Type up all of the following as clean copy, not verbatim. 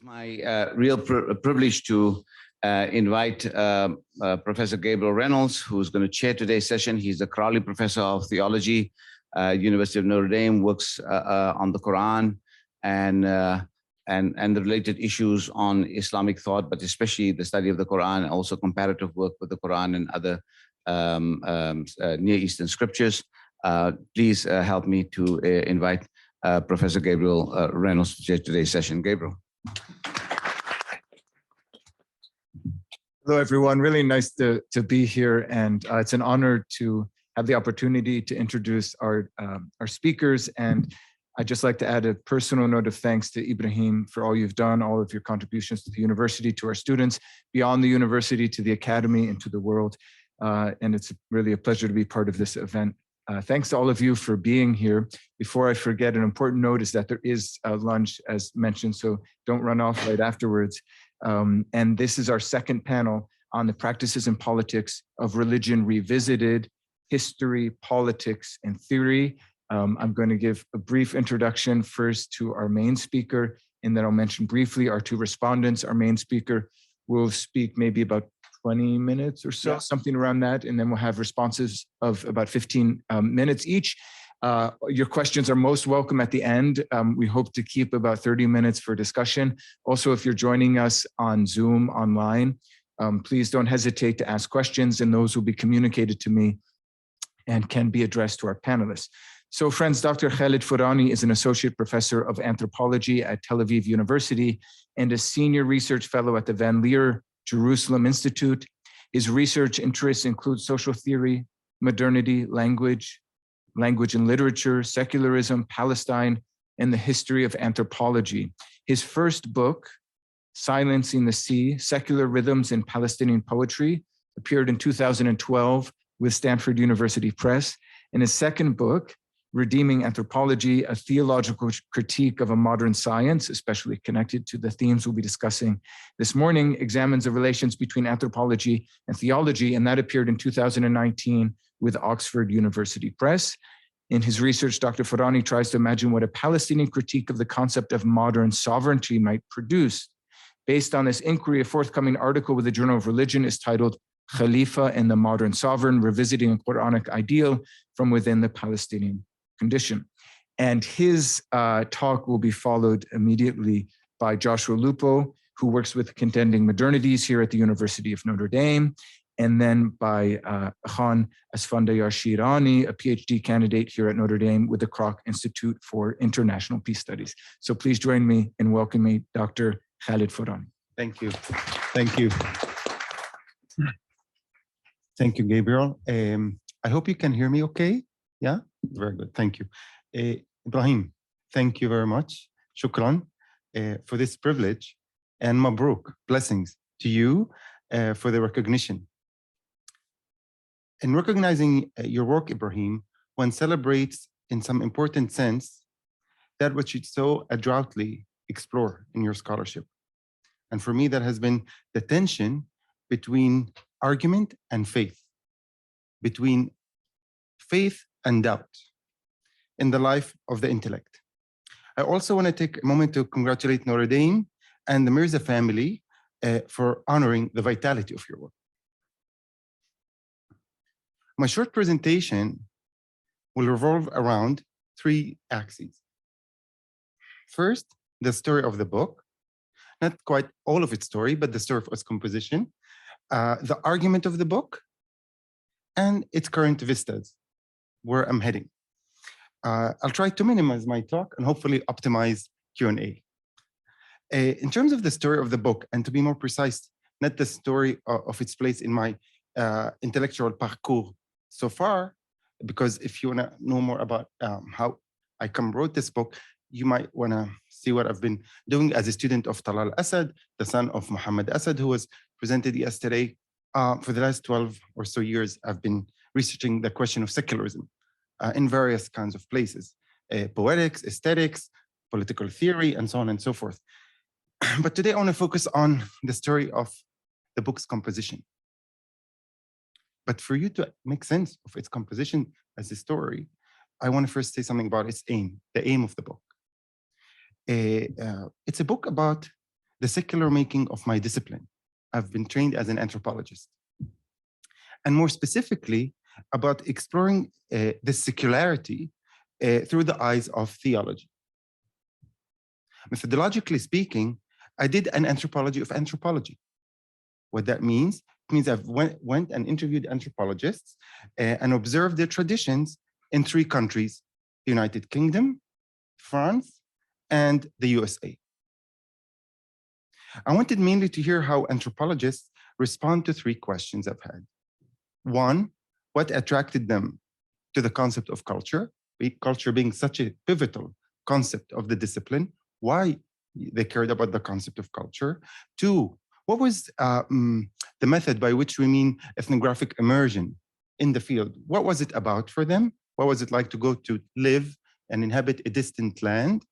My real privilege to invite Professor Gabriel Reynolds, who's going to chair today's session. He's the Crowley Professor of Theology, University of Notre Dame, works on the Quran and the related issues on Islamic thought, but especially the study of the Quran, also comparative work with the Quran and other Near Eastern scriptures. Please help me to invite Professor Gabriel Reynolds to chair today's session. Gabriel. Hello, everyone. Really nice to be here, and it's an honor to have the opportunity to introduce our speakers. And I'd just like to add a personal note of thanks to Ibrahim for all you've done, all of your contributions to the university, to our students, beyond the university, to the academy, and to the world. And it's really a pleasure to be part of this event. Thanks to all of you for being here. Before I forget, an important note is that there is a lunch, as mentioned, so don't run off right afterwards. And this is our second panel on the practices and politics of religion revisited, history, politics, and theory. I'm going to give a brief introduction first to our main speaker, and then I'll mention briefly our two respondents. Our main speaker will speak maybe about 20 minutes or so, yeah, something around that, and then we'll have responses of about 15 minutes each. Your questions are most welcome at the end. We hope to keep about 30 minutes for discussion. Also, if you're joining us on Zoom online, please don't hesitate to ask questions, and those will be communicated to me and can be addressed to our panelists. So friends, Dr. Khalid Furani is an associate professor of anthropology at Tel Aviv University and a senior research fellow at the Van Leer Jerusalem Institute. His research interests include social theory, modernity, language and literature, secularism, Palestine, and the history of anthropology. His first book, Silencing the Sea, Secular Rhythms in Palestinian Poetry, appeared in 2012 with Stanford University Press. And his second book, Redeeming Anthropology, a theological critique of a modern science, especially connected to the themes we'll be discussing this morning, examines the relations between anthropology and theology, and that appeared in 2019 with Oxford University Press. In his research, Dr. Furani tries to imagine what a Palestinian critique of the concept of modern sovereignty might produce. Based on this inquiry, a forthcoming article with the Journal of Religion is titled Khalifa and the Modern Sovereign, Revisiting a Quranic Ideal from Within the Palestinian Condition. And his talk will be followed immediately by Joshua Lupo, who works with Contending Modernities here at the University of Notre Dame, and then by Khan Asfandiyar Shirani, a PhD candidate here at Notre Dame with the Kroc Institute for International Peace Studies. So please join me in welcoming Dr. Khalid Furani. Thank you. Thank you. Thank you, Gabriel. I hope you can hear me okay. Yeah, very good. Thank you. Ibrahim, thank you very much. Shukran for this privilege, and Mabruk, blessings to you for the recognition. In recognizing your work, Ibrahim, one celebrates in some important sense that which you so adroitly explore in your scholarship. And for me, that has been the tension between argument and faith, between faith and doubt in the life of the intellect. I also want to take a moment to congratulate Notre Dame and the Mirza family for honoring the vitality of your work. My short presentation will revolve around three axes. First, the story of the book, not quite all of its story, but the story of its composition, the argument of the book, and its current vistas, where I'm heading. I'll try to minimize my talk and hopefully optimize Q&A. In terms of the story of the book, and to be more precise, not the story of its place in my intellectual parcours so far, because if you want to know more about how I wrote this book, you might want to see what I've been doing as a student of Talal Asad, the son of Muhammad Asad, who was presented yesterday. For the last 12 or so years, I've been researching the question of secularism in various kinds of places, poetics, aesthetics, political theory, and so on and so forth. But today I want to focus on the story of the book's composition. But for you to make sense of its composition as a story, I want to first say something about its aim, the aim of the book. It's a book about the secular making of my discipline. I've been trained as an anthropologist. And more specifically, about exploring this secularity through the eyes of theology. Methodologically speaking, I did an anthropology of anthropology. What that means, it means I've went and interviewed anthropologists and observed their traditions in 3 countries, the United Kingdom, France, and the USA. I wanted mainly to hear how anthropologists respond to 3 questions I've had. 1, what attracted them to the concept of culture, culture being such a pivotal concept of the discipline, why they cared about the concept of culture. 2, what was the method by which we mean ethnographic immersion in the field? What was it about for them? What was it like to go to live and inhabit a distant land?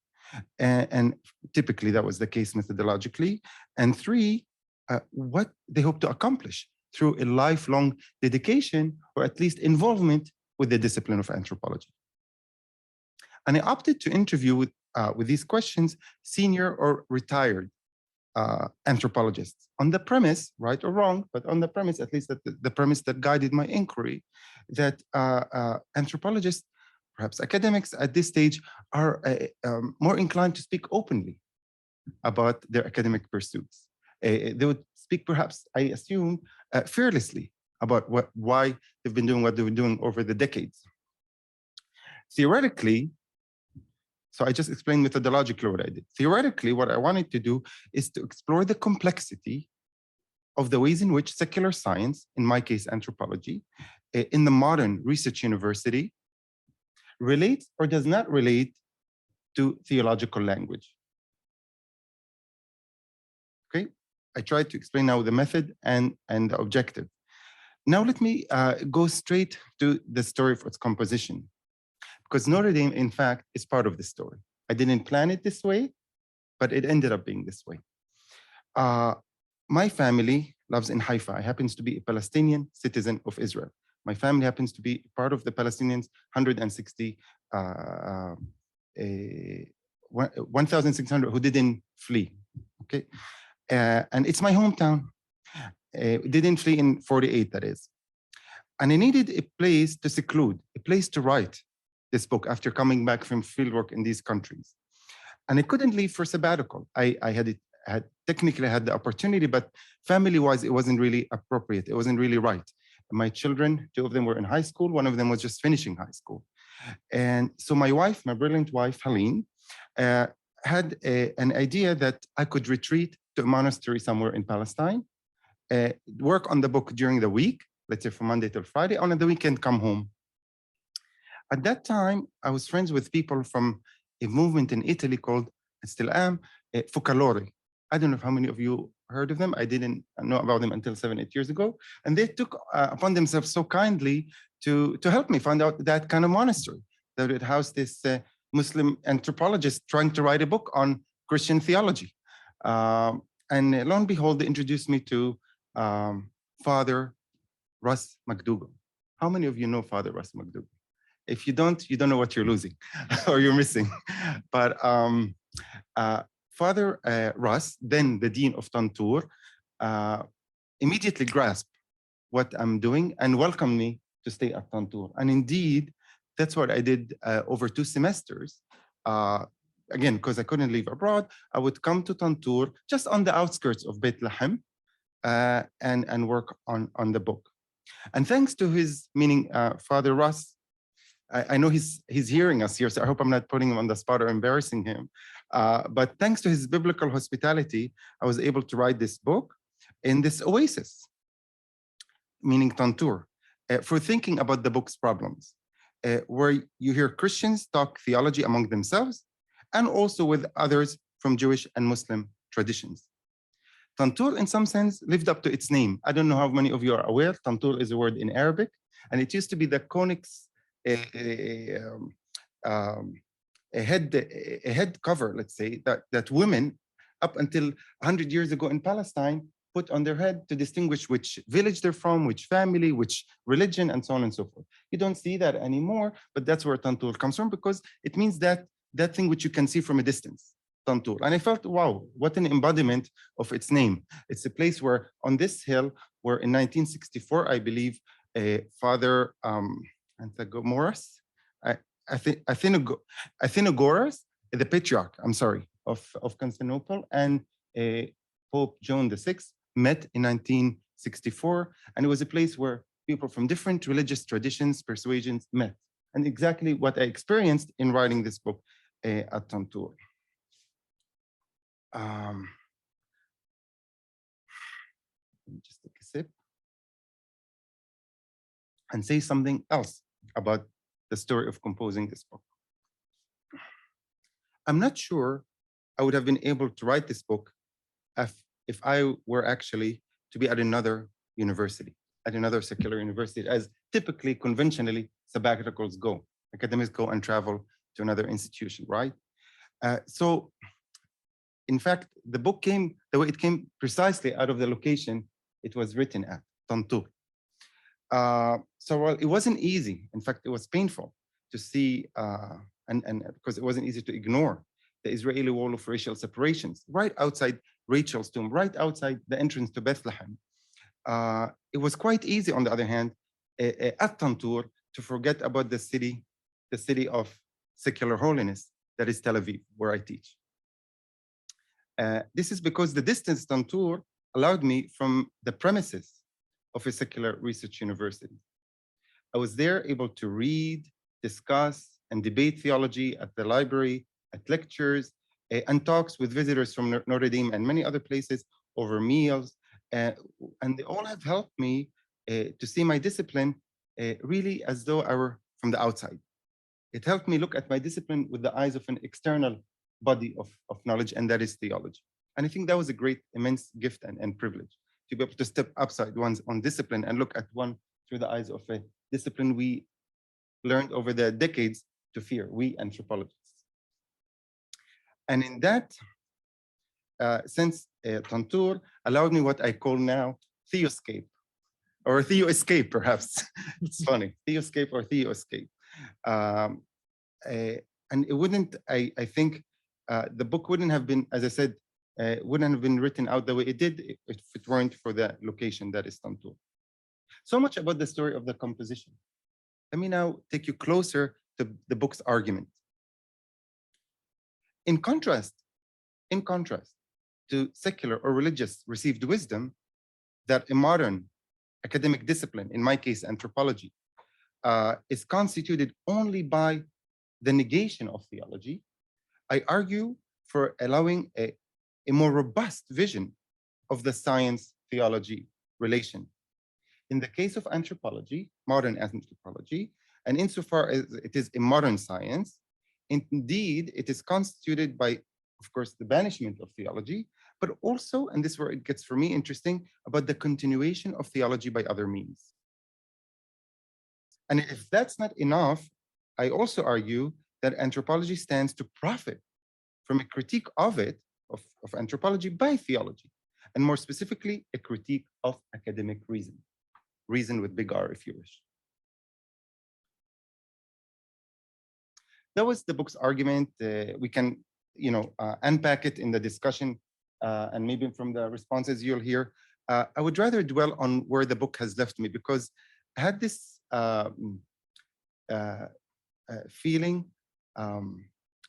And typically that was the case methodologically. And 3, what they hope to accomplish through a lifelong dedication or at least involvement with the discipline of anthropology. And I opted to interview with these questions senior or retired anthropologists on the premise, right or wrong, but on the premise, at least that the premise that guided my inquiry, that anthropologists, perhaps academics at this stage, are more inclined to speak openly about their academic pursuits. They would speak, perhaps, I assume, fearlessly about why they've been doing what they were doing over the decades. Theoretically, so I just explained methodologically what I did. Theoretically, what I wanted to do is to explore the complexity of the ways in which secular science, in my case, anthropology, in the modern research university, relates or does not relate to theological language. Okay, I tried to explain now the method and the objective. Now let me go straight to the story of its composition, because Notre Dame, in fact, is part of the story. I didn't plan it this way, but it ended up being this way. My family lives in Haifa. I happen to be a Palestinian citizen of Israel. My family happens to be part of the Palestinians, 1,600 who didn't flee, okay? And it's my hometown. Didn't flee in 48, that is. And I needed a place to seclude, a place to write this book after coming back from fieldwork in these countries. And I couldn't leave for sabbatical. I had technically had the opportunity, but family-wise, it wasn't really appropriate. It wasn't really right. My children, 2 of them were in high school. 1 of them was just finishing high school. And so my wife, my brilliant wife, Helene, had an idea that I could retreat to a monastery somewhere in Palestine, work on the book during the week, let's say from Monday till Friday, on the weekend come home. At that time, I was friends with people from a movement in Italy called, I still am, Focalori. I don't know how many of you heard of them. I didn't know about them until 7, 8 years ago. And they took upon themselves so kindly to help me find out that kind of monastery, that it housed this Muslim anthropologist trying to write a book on Christian theology. And lo and behold, they introduced me to Father Russ McDougall. How many of you know Father Russ McDougall? If you don't know what you're losing or you're missing. But Father Russ, then the Dean of Tantour, immediately grasped what I'm doing and welcomed me to stay at Tantour. And indeed, that's what I did over 2 semesters. Again, because I couldn't leave abroad, I would come to Tantour just on the outskirts of Beit Lahem and work on the book. And thanks to his, meaning Father Russ, I know he's hearing us here, so I hope I'm not putting him on the spot or embarrassing him. But thanks to his biblical hospitality, I was able to write this book in this oasis, meaning Tantour, for thinking about the book's problems, where you hear Christians talk theology among themselves and also with others from Jewish and Muslim traditions. Tantour, in some sense, lived up to its name. I don't know how many of you are aware. Tantour is a word in Arabic, and it used to be the conics, a head cover, let's say, that women up until 100 years ago in Palestine put on their head to distinguish which village they're from, which family, which religion, and so on and so forth. You don't see that anymore, but that's where Tantour comes from, because it means that thing which you can see from a distance. Tantur. And I felt, wow, what an embodiment of its name. It's a place where on this hill, where in 1964, I believe, Father Antagoras, Athenagoras, the patriarch, I'm sorry, of Constantinople, and Pope John VI met in 1964. And it was a place where people from different religious traditions, persuasions met. And exactly what I experienced in writing this book at Tantur. Let me just take a sip and say something else about the story of composing this book. I'm not sure I would have been able to write this book if I were actually to be at another university, at another secular university, as typically, conventionally, sabbaticals go. Academics go and travel to another institution, right? So, in fact, the book came, the way it came precisely out of the location it was written at, Tantur. So while it wasn't easy, in fact, it was painful to see, and because it wasn't easy to ignore the Israeli wall of racial separations right outside Rachel's tomb, right outside the entrance to Bethlehem. It was quite easy, on the other hand, at Tantur to forget about the city of secular holiness, that is Tel Aviv, where I teach. This is because the distance to Tantur allowed me from the premises of a secular research university. I was there able to read, discuss, and debate theology at the library, at lectures, and talks with visitors from Notre Dame and many other places over meals. And they all have helped me to see my discipline really as though I were from the outside. It helped me look at my discipline with the eyes of an external body of knowledge, and that is theology. And I think that was a great, immense gift and privilege to be able to step upside one's own discipline and look at one through the eyes of a discipline we learned over the decades to fear, we anthropologists. And in that sense, Tantur allowed me what I call now theoscape, or theoescape, perhaps. It's funny, theoscape or theoescape. And it wouldn't, I think, the book wouldn't have been, as I said, wouldn't have been written out the way it did if it weren't for the location that is Tantur. So much about the story of the composition. Let me now take you closer to the book's argument. In contrast to secular or religious received wisdom that a modern academic discipline, in my case, anthropology, is constituted only by the negation of theology, I argue for allowing a more robust vision of the science-theology relation. In the case of anthropology, modern anthropology, and insofar as it is a modern science, indeed, it is constituted by, of course, the banishment of theology, but also, and this is where it gets for me interesting, about the continuation of theology by other means. And if that's not enough, I also argue that anthropology stands to profit from a critique of it, of anthropology by theology, and more specifically, a critique of academic reason. Reason with big R, if you wish. That was the book's argument. We can, unpack it in the discussion, and maybe from the responses you'll hear. I would rather dwell on where the book has left me, because I had this feeling.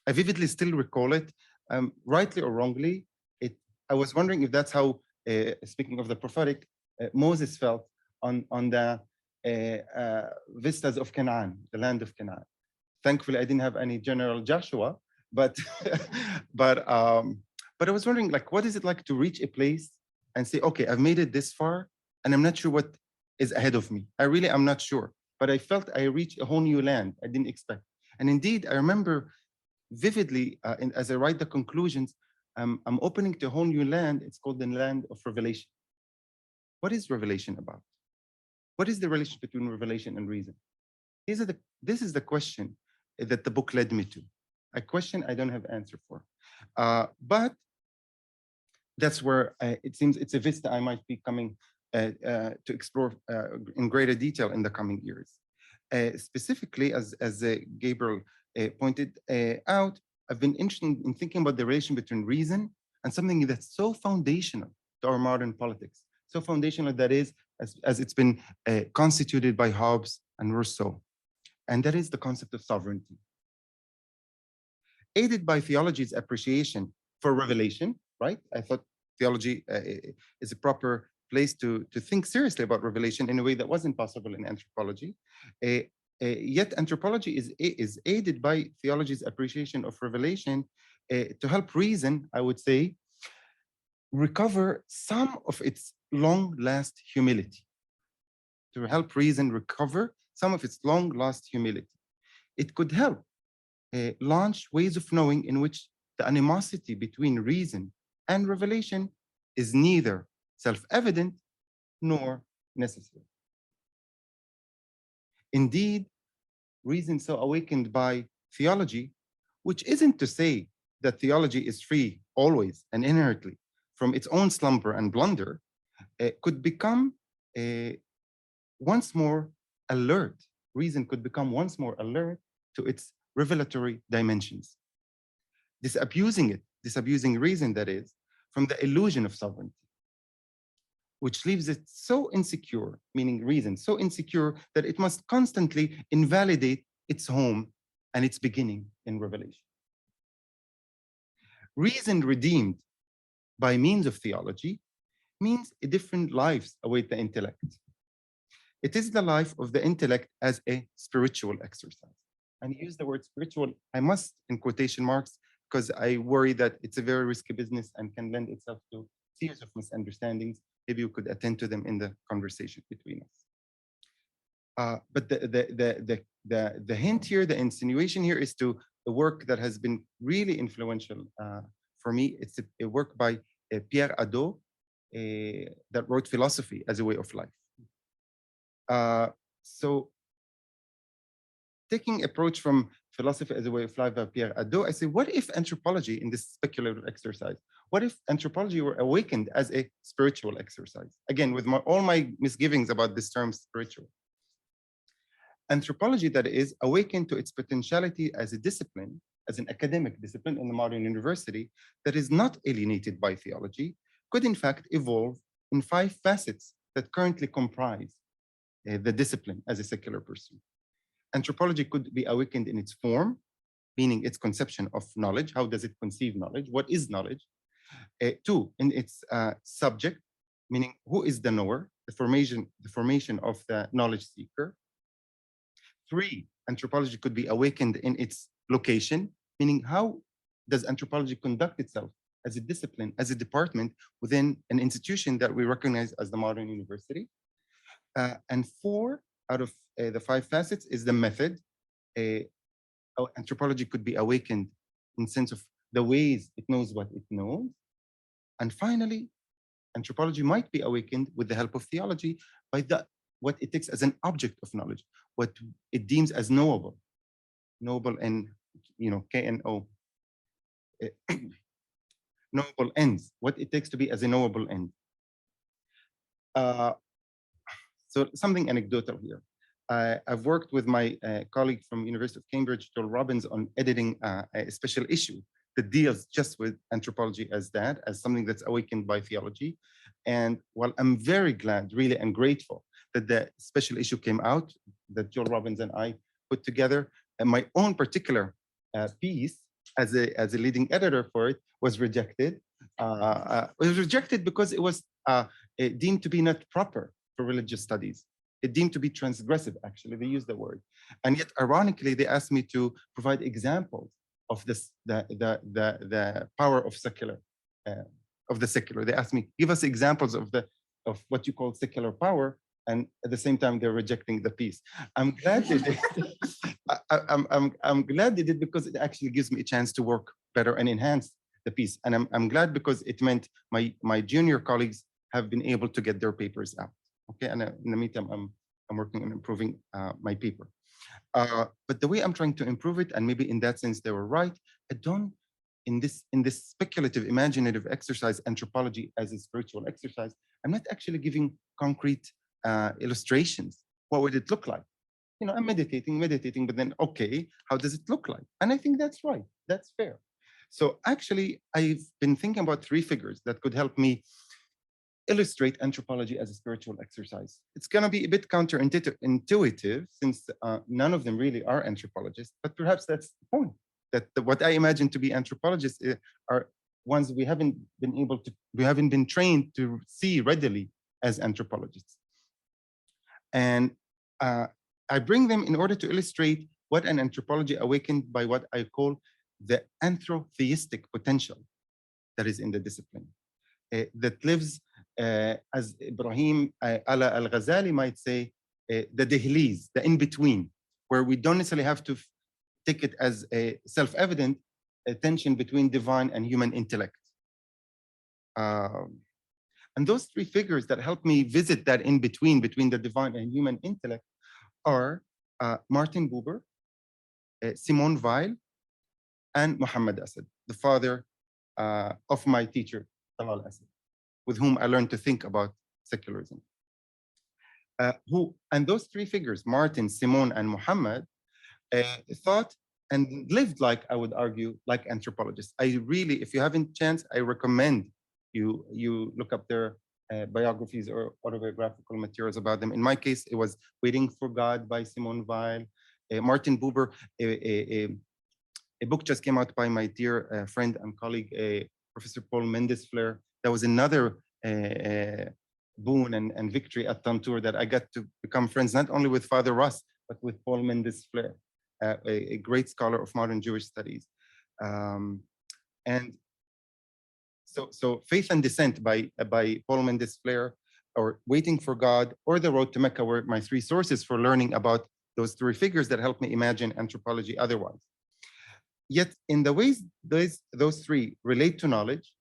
I vividly still recall it, rightly or wrongly. I was wondering if that's how, speaking of the prophetic, Moses felt on the vistas of Canaan, the land of Canaan. Thankfully, I didn't have any General Joshua, but but I was wondering, like, what is it like to reach a place and say, okay, I've made it this far, and I'm not sure what is ahead of me. I really am not sure, but I felt I reached a whole new land I didn't expect. And indeed, I remember vividly, as I write the conclusions, I'm opening to a whole new land. It's called the land of revelation. What is revelation about? What is the relation between revelation and reason? This is the question that the book led me to. A question I don't have answer for. But that's where it seems it's a vista I might be coming to explore in greater detail in the coming years. Specifically, as Gabriel pointed out, I've been interested in thinking about the relation between reason and something that's so foundational to our modern politics, so foundational that is, as it's been constituted by Hobbes and Rousseau, and that is the concept of sovereignty. Aided by theology's appreciation for revelation, right? I thought theology is a proper place to think seriously about revelation in a way that wasn't possible in anthropology. Yet anthropology is aided by theology's appreciation of revelation to help reason, I would say, recover some of its long-last humility. To help reason recover some of its long-lost humility. It could help launch ways of knowing in which the animosity between reason and revelation is neither self-evident nor necessary. Indeed, reason so awakened by theology, which isn't to say that theology is free always and inherently from its own slumber and blunder, could become once more alert. Reason could become once more alert to its revelatory dimensions, disabusing reason, that is, from the illusion of sovereignty, which leaves it so insecure, meaning reason, so insecure that it must constantly invalidate its home and its beginning in revelation. Reason redeemed by means of theology means a different lives await the intellect. It is the life of the intellect as a spiritual exercise. And I use the word spiritual, I must in quotation marks, because I worry that it's a very risky business and can lend itself to series of misunderstandings. Maybe you could attend to them in the conversation between us. But the hint here, the insinuation here is to a work that has been really influential for me. It's a work by Pierre Hadot that wrote Philosophy as a Way of Life. So taking approach from Philosophy as a Way of Life by Pierre Hadot, I say, what if anthropology in this speculative exercise, what if anthropology were awakened as a spiritual exercise? Again, with all my misgivings about this term spiritual. Anthropology, that is, awakened to its potentiality as a discipline, as an academic discipline in the modern university that is not alienated by theology, could in fact evolve in 5 facets that currently comprise the discipline as a secular pursuit. Anthropology could be awakened in its form, meaning its conception of knowledge. How does it conceive knowledge? What is knowledge? 2, in its subject, meaning who is the knower, the formation of the knowledge seeker. 3, anthropology could be awakened in its location, meaning how does anthropology conduct itself as a discipline, as a department within an institution that we recognize as the modern university. And 4 out of the 5 facets is the method. Anthropology could be awakened in sense of the ways it knows what it knows. And finally, anthropology might be awakened with the help of theology by what it takes as an object of knowledge, what it deems as knowable, and K-N-O, knowable ends, what it takes to be as a knowable end. So something anecdotal here. I've worked with my colleague from University of Cambridge, Joel Robbins, on editing a special issue that deals just with anthropology as something that's awakened by theology. And while I'm very glad, really, and grateful that the special issue came out, that Joel Robbins and I put together, and my own particular piece as a leading editor for it was rejected. It was rejected because it was deemed to be not proper for religious studies. It deemed to be transgressive, actually, they used the word. And yet, ironically, they asked me to provide examples of this, the power of secular, of the secular. They asked me, give us examples of what you call secular power, and at the same time, they're rejecting the piece. I'm glad they did. I'm glad they did because it actually gives me a chance to work better and enhance the piece. And I'm glad because it meant my junior colleagues have been able to get their papers out. Okay, and in the meantime, I'm working on improving my paper. But the way I'm trying to improve it, and maybe in that sense they were right, I don't, in this speculative, imaginative exercise, anthropology as a spiritual exercise, I'm not actually giving concrete illustrations. What would it look like? I'm meditating, but then, okay, how does it look like? And I think that's right. That's fair. So actually, I've been thinking about three figures that could help me illustrate anthropology as a spiritual exercise. It's going to be a bit counterintuitive since none of them really are anthropologists, but perhaps that's the point, that what I imagine to be anthropologists are ones we haven't been trained to see readily as anthropologists. And I bring them in order to illustrate what an anthropology awakened by what I call the anthrotheistic potential that is in the discipline, that lives, as Ibrahim Ala al-Ghazali might say, the dehliz, the in-between, where we don't necessarily have to take it as a self-evident tension between divine and human intellect. And those three figures that help me visit that in-between between the divine and human intellect are Martin Buber, Simone Weil, and Muhammad Asad, the father of my teacher, Talal Asad, with whom I learned to think about secularism. And those three figures, Martin, Simone, and Muhammad, thought and lived like, I would argue, like anthropologists. I really, if you haven't chance, I recommend you look up their biographies or autobiographical materials about them. In my case, it was Waiting for God by Simone Weil. Martin Buber, a book just came out by my dear friend and colleague, Professor Paul Mendes-Flair. That was another boon and victory at Tantour, that I got to become friends not only with Father Russ, but with Paul Mendes-Flair, a great scholar of modern Jewish studies. And so Faith and Descent by Paul Mendes-Flair, or Waiting for God, or The Road to Mecca were my three sources for learning about those three figures that helped me imagine anthropology otherwise. Yet in the ways those three relate to knowledge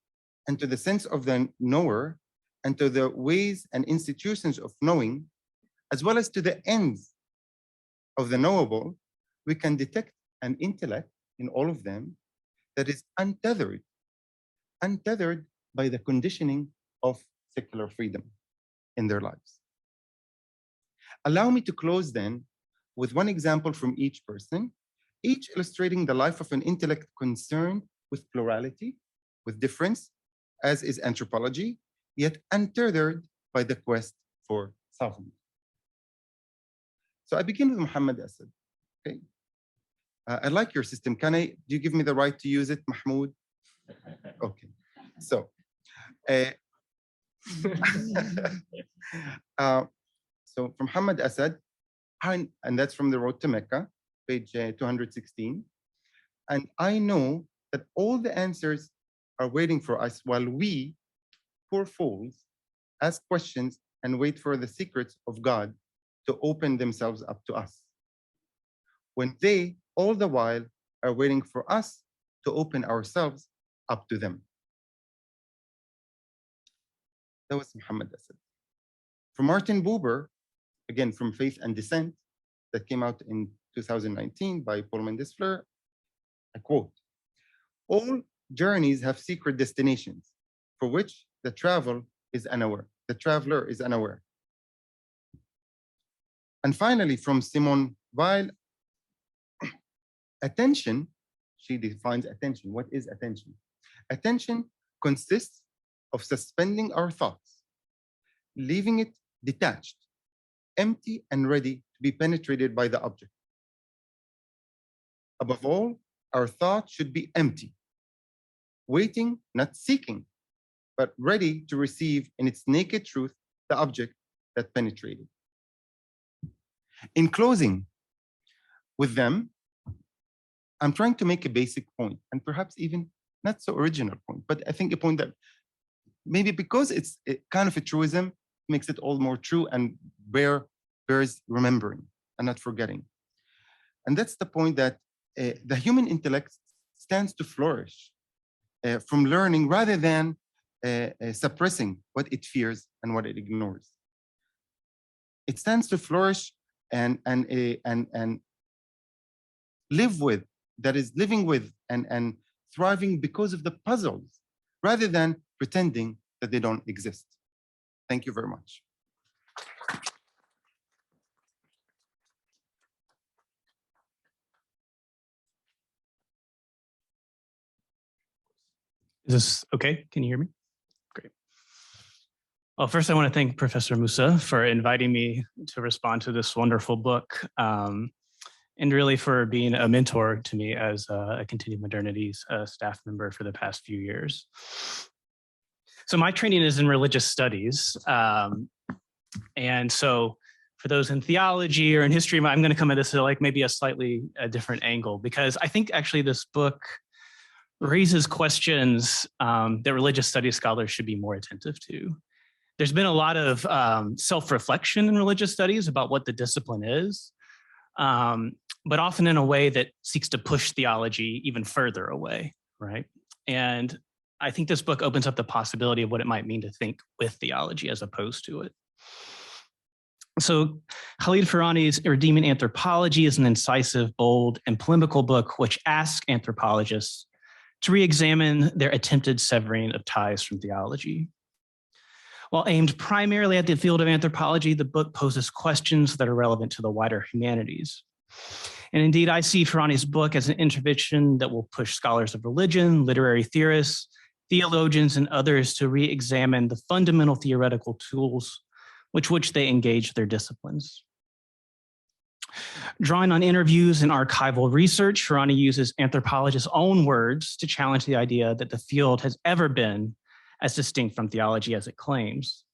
and to the sense of the knower and to the ways and institutions of knowing, as well as to the ends of the knowable, we can detect an intellect in all of them that is untethered by the conditioning of secular freedom in their lives. Allow me to close then with one example from each person, each illustrating the life of an intellect concerned with plurality, with difference, as is anthropology, yet untethered by the quest for sovereignty. So I begin with Muhammad Asad. Okay. I like your system. Do you give me the right to use it, Mahmoud? Okay. So, so from Muhammad Asad, and that's from The Road to Mecca, page 216. And I know that all the answers are waiting for us while we, poor fools, ask questions and wait for the secrets of God to open themselves up to us, when they, all the while, are waiting for us to open ourselves up to them. That was Muhammad Asad. From Martin Buber, again from Faith and Descent, that came out in 2019 by Paul Mendes-Flair, I quote, "All journeys have secret destinations for which the traveler is unaware. And finally, from Simone Weil, attention, she defines attention. What is attention? Attention consists of suspending our thoughts, leaving it detached, empty and ready to be penetrated by the object. Above all, our thought should be empty, waiting, not seeking, but ready to receive in its naked truth the object that penetrated." In closing with them, I'm trying to make a basic point, and perhaps even not so original point, but I think a point that maybe because it's kind of a truism, makes it all more true and bears remembering and not forgetting. And that's the point that the human intellect stands to flourish from learning rather than suppressing what it fears and what it ignores. It stands to flourish and live with, that is living with and thriving because of the puzzles, rather than pretending that they don't exist. Thank you very much. Is this okay? Can you hear me? Great. Well, first I want to thank Professor Musa for inviting me to respond to this wonderful book, and really for being a mentor to me as a Continued Modernities staff member for the past few years. So my training is in religious studies. And so for those in theology or in history, I'm going to come at this at like maybe a slightly different angle, because I think actually this book raises questions that religious studies scholars should be more attentive to. There's been a lot of self-reflection in religious studies about what the discipline is, but often in a way that seeks to push theology even further away, right? And I think this book opens up the possibility of what it might mean to think with theology as opposed to it. So Khalid Furani's Redeeming Anthropology is an incisive, bold, and polemical book which asks anthropologists to re-examine their attempted severing of ties from theology. While aimed primarily at the field of anthropology, the book poses questions that are relevant to the wider humanities. And indeed, I see Furani's book as an intervention that will push scholars of religion, literary theorists, theologians, and others to re-examine the fundamental theoretical tools with which they engage their disciplines. Drawing on interviews and archival research, Furani uses anthropologists' own words to challenge the idea that the field has ever been as distinct from theology as it claims.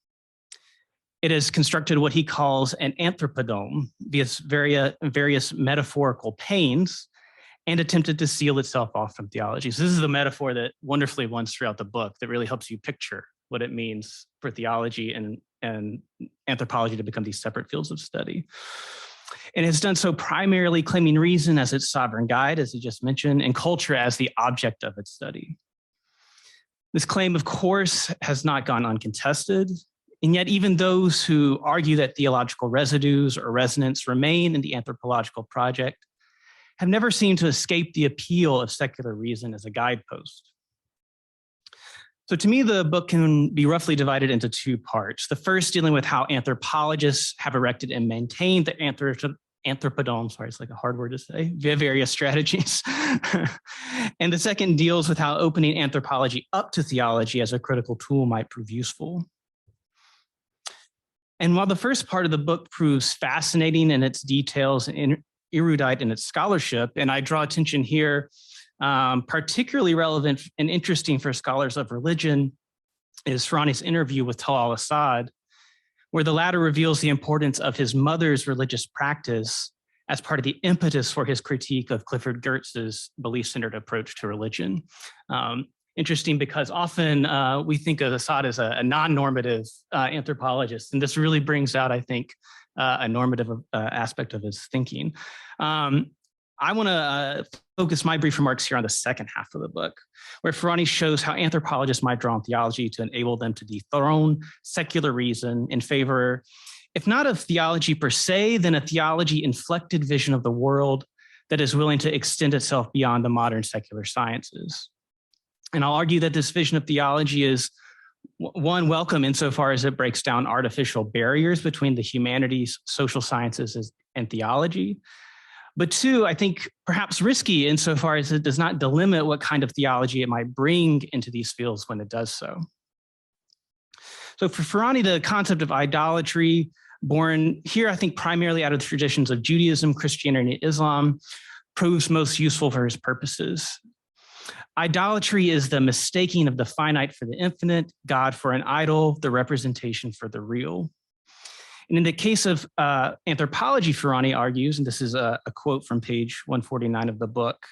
It has constructed what he calls an anthropodome via various metaphorical panes and attempted to seal itself off from theology. So this is the metaphor that wonderfully runs throughout the book that really helps you picture what it means for theology and anthropology to become these separate fields of study. And it's done so primarily claiming reason as its sovereign guide, as he just mentioned, and culture as the object of its study. This claim, of course, has not gone uncontested, and yet even those who argue that theological residues or resonance remain in the anthropological project have never seemed to escape the appeal of secular reason as a guidepost. So to me, the book can be roughly divided into two parts. The first dealing with how anthropologists have erected and maintained the anthropodome, sorry, it's like a hard word to say, via various strategies. And the second deals with how opening anthropology up to theology as a critical tool might prove useful. And while the first part of the book proves fascinating in its details and erudite in its scholarship, and I draw attention here, particularly relevant and interesting for scholars of religion is Furani's interview with Tal al-Assad, where the latter reveals the importance of his mother's religious practice as part of the impetus for his critique of Clifford Geertz's belief-centered approach to religion. Interesting because often we think of Assad as a non-normative anthropologist, and this really brings out, I think, a normative aspect of his thinking. I want to focus my brief remarks here on the second half of the book, where Furani shows how anthropologists might draw on theology to enable them to dethrone secular reason in favor, if not of theology per se, then a theology-inflected vision of the world that is willing to extend itself beyond the modern secular sciences. And I'll argue that this vision of theology is, one, welcome insofar as it breaks down artificial barriers between the humanities, social sciences, and theology. But two, I think perhaps risky insofar as it does not delimit what kind of theology it might bring into these fields when it does so. So for Furani, the concept of idolatry, born here, I think primarily out of the traditions of Judaism, Christianity, and Islam, proves most useful for his purposes. Idolatry is the mistaking of the finite for the infinite, God for an idol, the representation for the real. And in the case of anthropology, Furani argues, and this is a quote from page 149 of the book,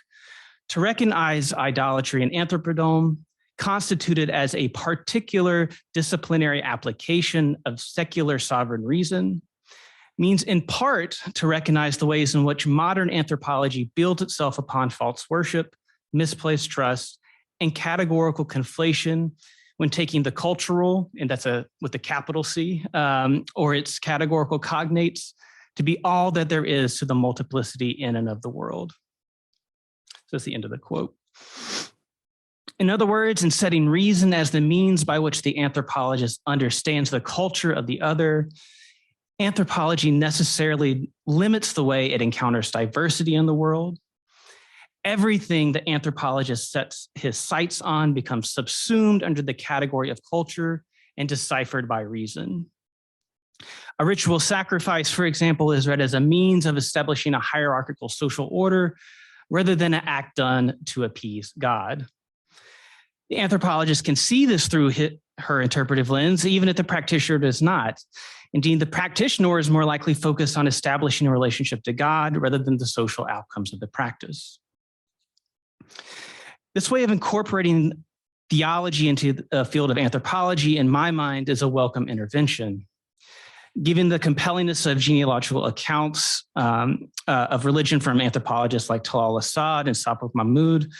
to recognize idolatry in anthropodome constituted as a particular disciplinary application of secular sovereign reason means in part to recognize the ways in which modern anthropology builds itself upon false worship, misplaced trust, and categorical conflation when taking the cultural, and that's with the capital C, or its categorical cognates to be all that there is to the multiplicity in and of the world. So that's the end of the quote. In other words, in setting reason as the means by which the anthropologist understands the culture of the other, anthropology necessarily limits the way it encounters diversity in the world, everything the anthropologist sets his sights on becomes subsumed under the category of culture and deciphered by reason. A ritual sacrifice, for example, is read as a means of establishing a hierarchical social order rather than an act done to appease God. The anthropologist can see this through her interpretive lens, even if the practitioner does not. Indeed, the practitioner is more likely focused on establishing a relationship to God rather than the social outcomes of the practice. This way of incorporating theology into the field of anthropology, in my mind, is a welcome intervention. Given the compellingness of genealogical accounts of religion from anthropologists like Talal Asad and Sapuk Mahmood,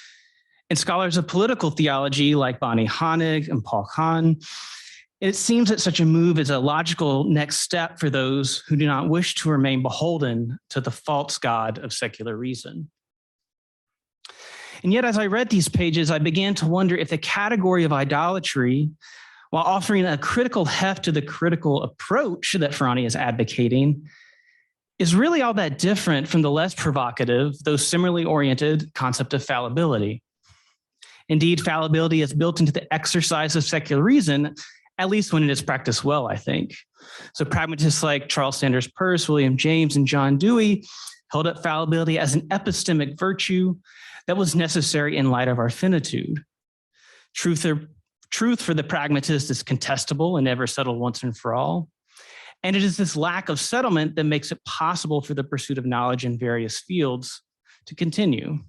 and scholars of political theology like Bani Hanig and Paul Khan, it seems that such a move is a logical next step for those who do not wish to remain beholden to the false god of secular reason. And yet, as I read these pages, I began to wonder if the category of idolatry, while offering a critical heft to the critical approach that Furani is advocating, is really all that different from the less provocative, though similarly oriented concept of fallibility. Indeed, fallibility is built into the exercise of secular reason, at least when it is practiced well, I think. So pragmatists like Charles Sanders Peirce, William James, and John Dewey held up fallibility as an epistemic virtue that was necessary in light of our finitude. Truth for the pragmatist is contestable and never settled once and for all. And it is this lack of settlement that makes it possible for the pursuit of knowledge in various fields to continue.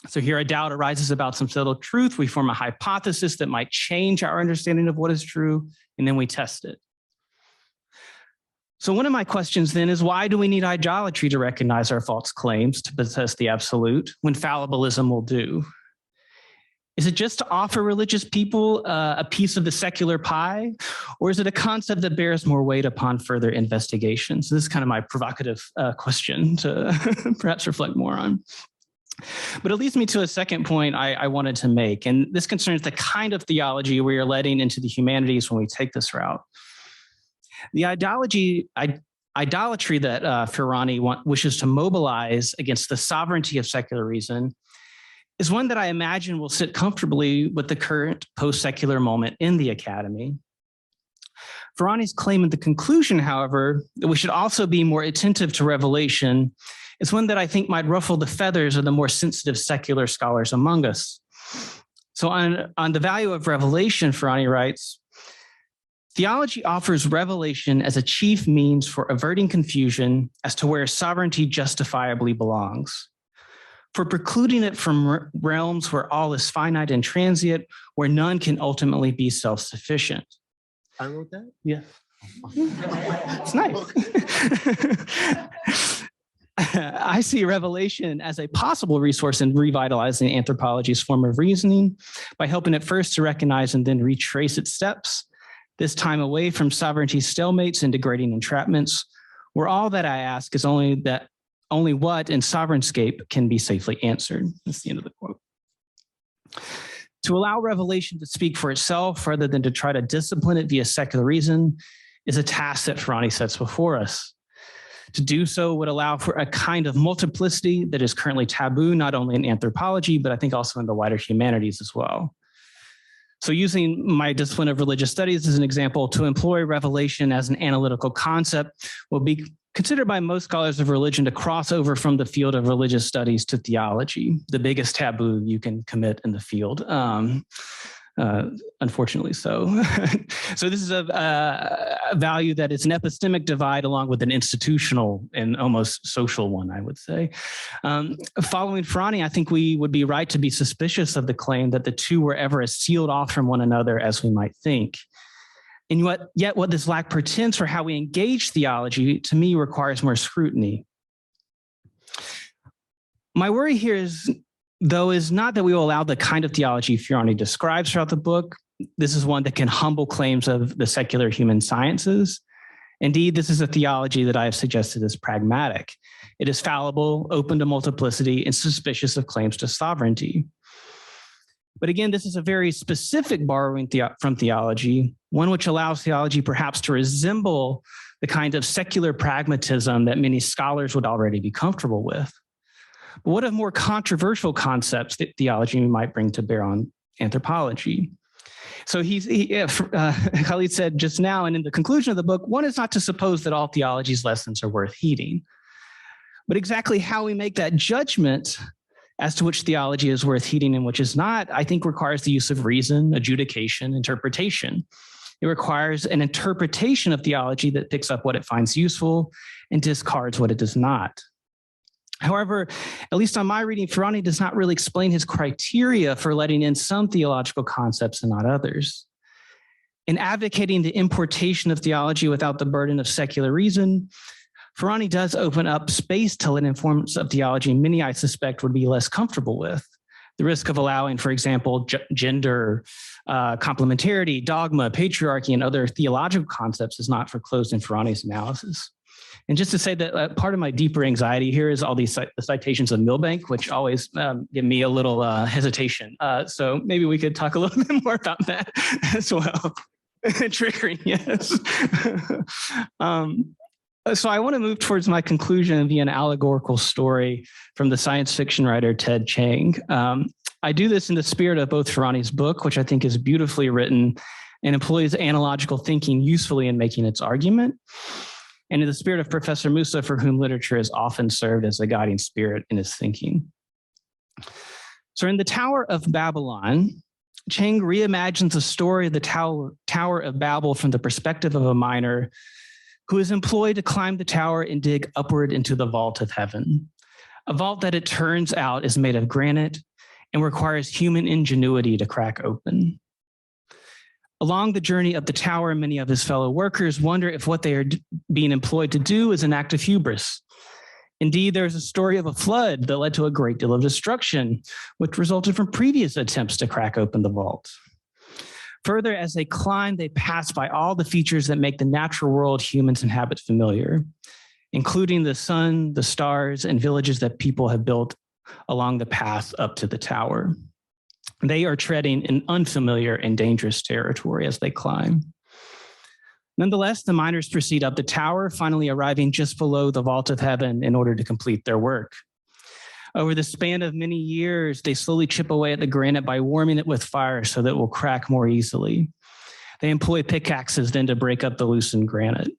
So here a doubt arises about some settled truth. We form a hypothesis that might change our understanding of what is true, and then we test it. So one of my questions then is, why do we need idolatry to recognize our false claims to possess the absolute when fallibilism will do? Is it just to offer religious people a piece of the secular pie, or is it a concept that bears more weight upon further investigation? So this is kind of my provocative question to perhaps reflect more on. But it leads me to a second point I wanted to make, and this concerns the kind of theology we are letting into the humanities when we take this route. The idolatry that Furani wishes to mobilize against the sovereignty of secular reason is one that I imagine will sit comfortably with the current post-secular moment in the academy. Furani's claim in the conclusion, however, that we should also be more attentive to revelation is one that I think might ruffle the feathers of the more sensitive secular scholars among us. So on the value of revelation, Furani writes, theology offers revelation as a chief means for averting confusion as to where sovereignty justifiably belongs, for precluding it from realms where all is finite and transient, where none can ultimately be self-sufficient. I wrote that? Yeah. It's nice. I see revelation as a possible resource in revitalizing anthropology's form of reasoning by helping it first to recognize and then retrace its steps, this time away from sovereignty stalemates and degrading entrapments, where all that I ask is only what in sovereignscape can be safely answered. That's the end of the quote. To allow revelation to speak for itself rather than to try to discipline it via secular reason is a task that Furani sets before us. To do so would allow for a kind of multiplicity that is currently taboo, not only in anthropology, but I think also in the wider humanities as well. So using my discipline of religious studies as an example, to employ revelation as an analytical concept will be considered by most scholars of religion to cross over from the field of religious studies to theology, the biggest taboo you can commit in the field. Unfortunately so. So this is a value that is an epistemic divide along with an institutional and almost social one, I would say. Following Furani, I think we would be right to be suspicious of the claim that the two were ever as sealed off from one another as we might think. And yet what this lack portends for how we engage theology, to me, requires more scrutiny. My worry here is not that we will allow the kind of theology Furani describes throughout the book. This is one that can humble claims of the secular human sciences. Indeed, this is a theology that I have suggested is pragmatic. It is fallible, open to multiplicity, and suspicious of claims to sovereignty. But again, this is a very specific borrowing from theology, one which allows theology perhaps to resemble the kind of secular pragmatism that many scholars would already be comfortable with. But what of more controversial concepts that theology might bring to bear on anthropology? So Khalid said just now, and in the conclusion of the book, one is not to suppose that all theology's lessons are worth heeding. But exactly how we make that judgment as to which theology is worth heeding and which is not, I think requires the use of reason, adjudication, interpretation. It requires an interpretation of theology that picks up what it finds useful and discards what it does not. However, at least on my reading, Furani does not really explain his criteria for letting in some theological concepts and not others. In advocating the importation of theology without the burden of secular reason, Furani does open up space to let in forms of theology many, I suspect, would be less comfortable with. The risk of allowing, for example, gender, complementarity, dogma, patriarchy, and other theological concepts is not foreclosed in Furani's analysis. And just to say that part of my deeper anxiety here is all these the citations of Milbank, which always give me a little hesitation. So maybe we could talk a little bit more about that as well. Triggering, yes. So I want to move towards my conclusion via an allegorical story from the science fiction writer Ted Chiang. I do this in the spirit of both Furani's book, which I think is beautifully written and employs analogical thinking usefully in making its argument, and in the spirit of Professor Musa, for whom literature has often served as a guiding spirit in his thinking. So in the Tower of Babylon, Chiang reimagines the story of the Tower of Babel from the perspective of a miner who is employed to climb the tower and dig upward into the vault of heaven, a vault that it turns out is made of granite and requires human ingenuity to crack open. Along the journey up the tower, many of his fellow workers wonder if what they are being employed to do is an act of hubris. Indeed, there's a story of a flood that led to a great deal of destruction, which resulted from previous attempts to crack open the vault. Further, as they climb, they pass by all the features that make the natural world humans inhabit familiar, including the sun, the stars, and villages that people have built along the path up to the tower. They are treading in unfamiliar and dangerous territory as they climb. Nonetheless, the miners proceed up the tower, finally arriving just below the vault of heaven in order to complete their work. Over the span of many years, they slowly chip away at the granite by warming it with fire so that it will crack more easily. They employ pickaxes then to break up the loosened granite.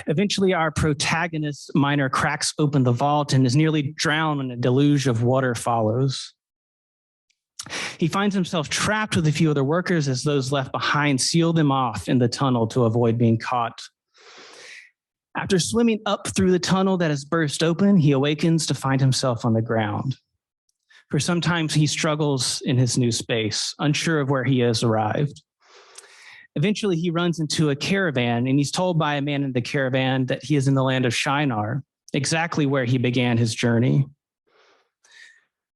Eventually, our protagonist miner cracks open the vault and is nearly drowned when a deluge of water follows. He finds himself trapped with a few other workers as those left behind seal them off in the tunnel to avoid being caught. After swimming up through the tunnel that has burst open, he awakens to find himself on the ground. For some time, he struggles in his new space, unsure of where he has arrived. Eventually, he runs into a caravan, and he's told by a man in the caravan that he is in the land of Shinar, exactly where he began his journey.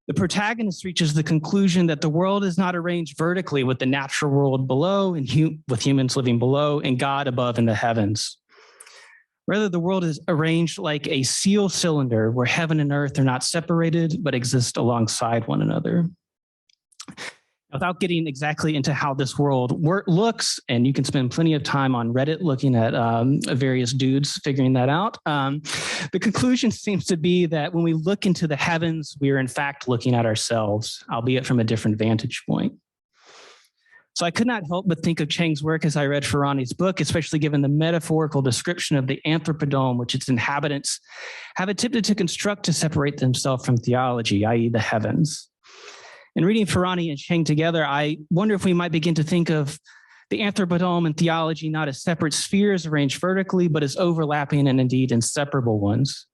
The protagonist reaches the conclusion that the world is not arranged vertically with the natural world below and with humans living below and God above in the heavens. Rather, the world is arranged like a seal cylinder where heaven and earth are not separated, but exist alongside one another. Without getting exactly into how this world looks, and you can spend plenty of time on Reddit looking at various dudes figuring that out, the conclusion seems to be that when we look into the heavens, we are in fact looking at ourselves, albeit from a different vantage point. So I could not help but think of Chiang's work as I read Furani's book, especially given the metaphorical description of the Anthropodome, which its inhabitants have attempted to construct to separate themselves from theology, i.e. the heavens. In reading Furani and Chiang together, I wonder if we might begin to think of the Anthropodome and theology not as separate spheres arranged vertically, but as overlapping and indeed inseparable ones.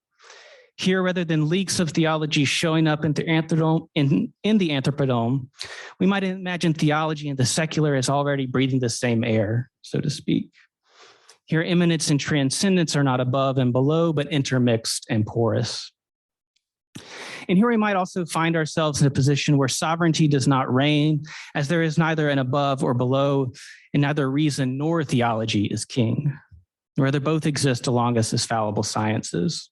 Here, rather than leaks of theology showing up in the Anthropodome, we might imagine theology and the secular as already breathing the same air, so to speak. Here, immanence and transcendence are not above and below, but intermixed and porous. And here we might also find ourselves in a position where sovereignty does not reign, as there is neither an above or below, and neither reason nor theology is king. Rather, both exist along us as fallible sciences.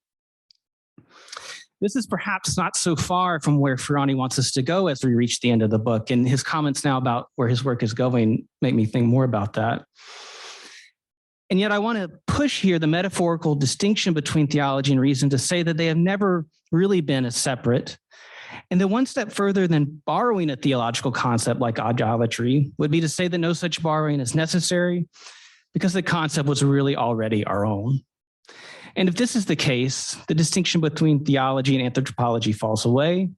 This is perhaps not so far from where Furani wants us to go as we reach the end of the book, and his comments now about where his work is going make me think more about that. And yet I want to push here the metaphorical distinction between theology and reason to say that they have never really been as separate. And then one step further than borrowing a theological concept like idolatry would be to say that no such borrowing is necessary because the concept was really already our own. And if this is the case, the distinction between theology and anthropology falls away,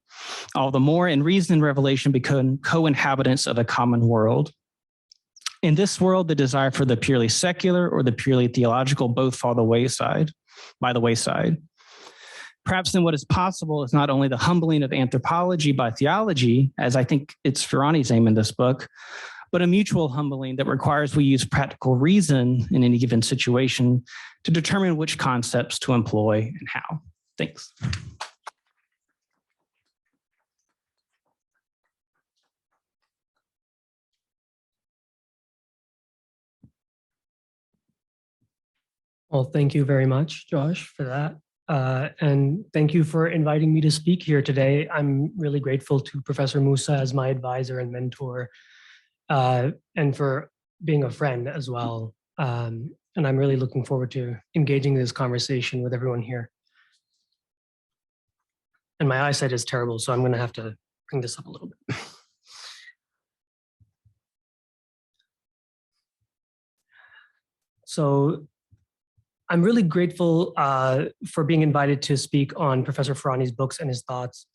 all the more, and reason and revelation become co-inhabitants of a common world. In this world, the desire for the purely secular or the purely theological both fall by the wayside. Perhaps then what is possible is not only the humbling of anthropology by theology, as I think it's Furani's aim in this book, but a mutual humbling that requires we use practical reason in any given situation to determine which concepts to employ and how. Thanks. Well, thank you very much, Josh, for that. And thank you for inviting me to speak here today. I'm really grateful to Professor Musa as my advisor and mentor, and for being a friend as well. And I'm really looking forward to engaging this conversation with everyone here. And my eyesight is terrible, so I'm going to have to bring this up a little bit. So I'm really grateful for being invited to speak on Professor Furani's books and his thoughts.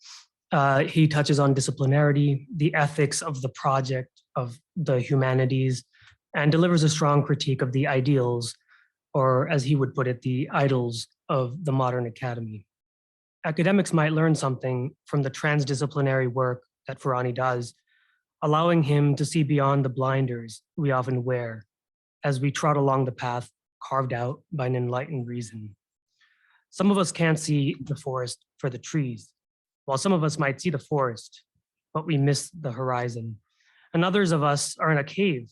He touches on disciplinarity, the ethics of the project of the humanities, and delivers a strong critique of the ideals, or as he would put it, the idols of the modern academy. Academics might learn something from the transdisciplinary work that Furani does, allowing him to see beyond the blinders we often wear as we trot along the path carved out by an enlightened reason. Some of us can't see the forest for the trees, while some of us might see the forest, but we miss the horizon. And others of us are in a cave,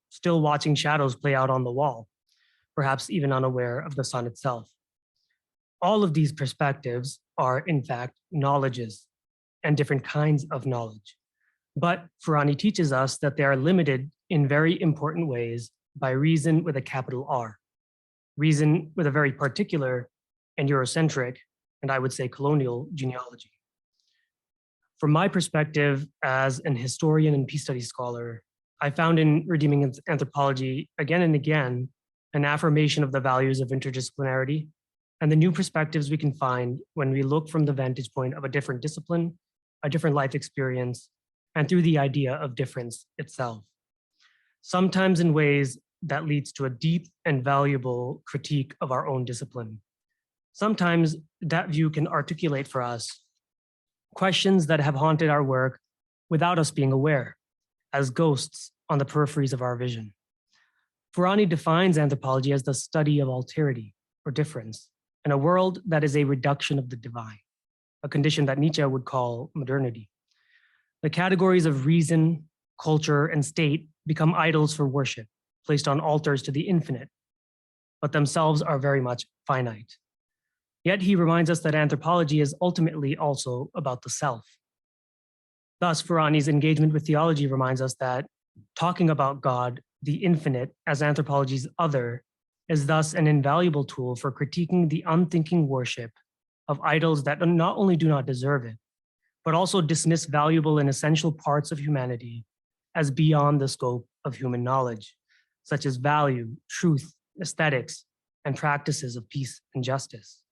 still watching shadows play out on the wall, perhaps even unaware of the sun itself. All of these perspectives are, in fact, knowledges and different kinds of knowledge. But Furani teaches us that they are limited in very important ways by reason with a capital R, reason with a very particular and Eurocentric, and I would say colonial genealogy. From my perspective as an historian and peace studies scholar, I found in Redeeming Anthropology again and again an affirmation of the values of interdisciplinarity and the new perspectives we can find when we look from the vantage point of a different discipline, a different life experience, and through the idea of difference itself. Sometimes in ways that leads to a deep and valuable critique of our own discipline. Sometimes that view can articulate for us questions that have haunted our work without us being aware, as ghosts on the peripheries of our vision. Furani defines anthropology as the study of alterity or difference in a world that is a reduction of the divine, a condition that Nietzsche would call modernity. The categories of reason, culture, and state become idols for worship, placed on altars to the infinite, but themselves are very much finite. Yet he reminds us that anthropology is ultimately also about the self. Thus, Furani's engagement with theology reminds us that talking about God, the infinite, as anthropology's other, is thus an invaluable tool for critiquing the unthinking worship of idols that not only do not deserve it, but also dismiss valuable and essential parts of humanity as beyond the scope of human knowledge, such as value, truth, aesthetics, and practices of peace and justice.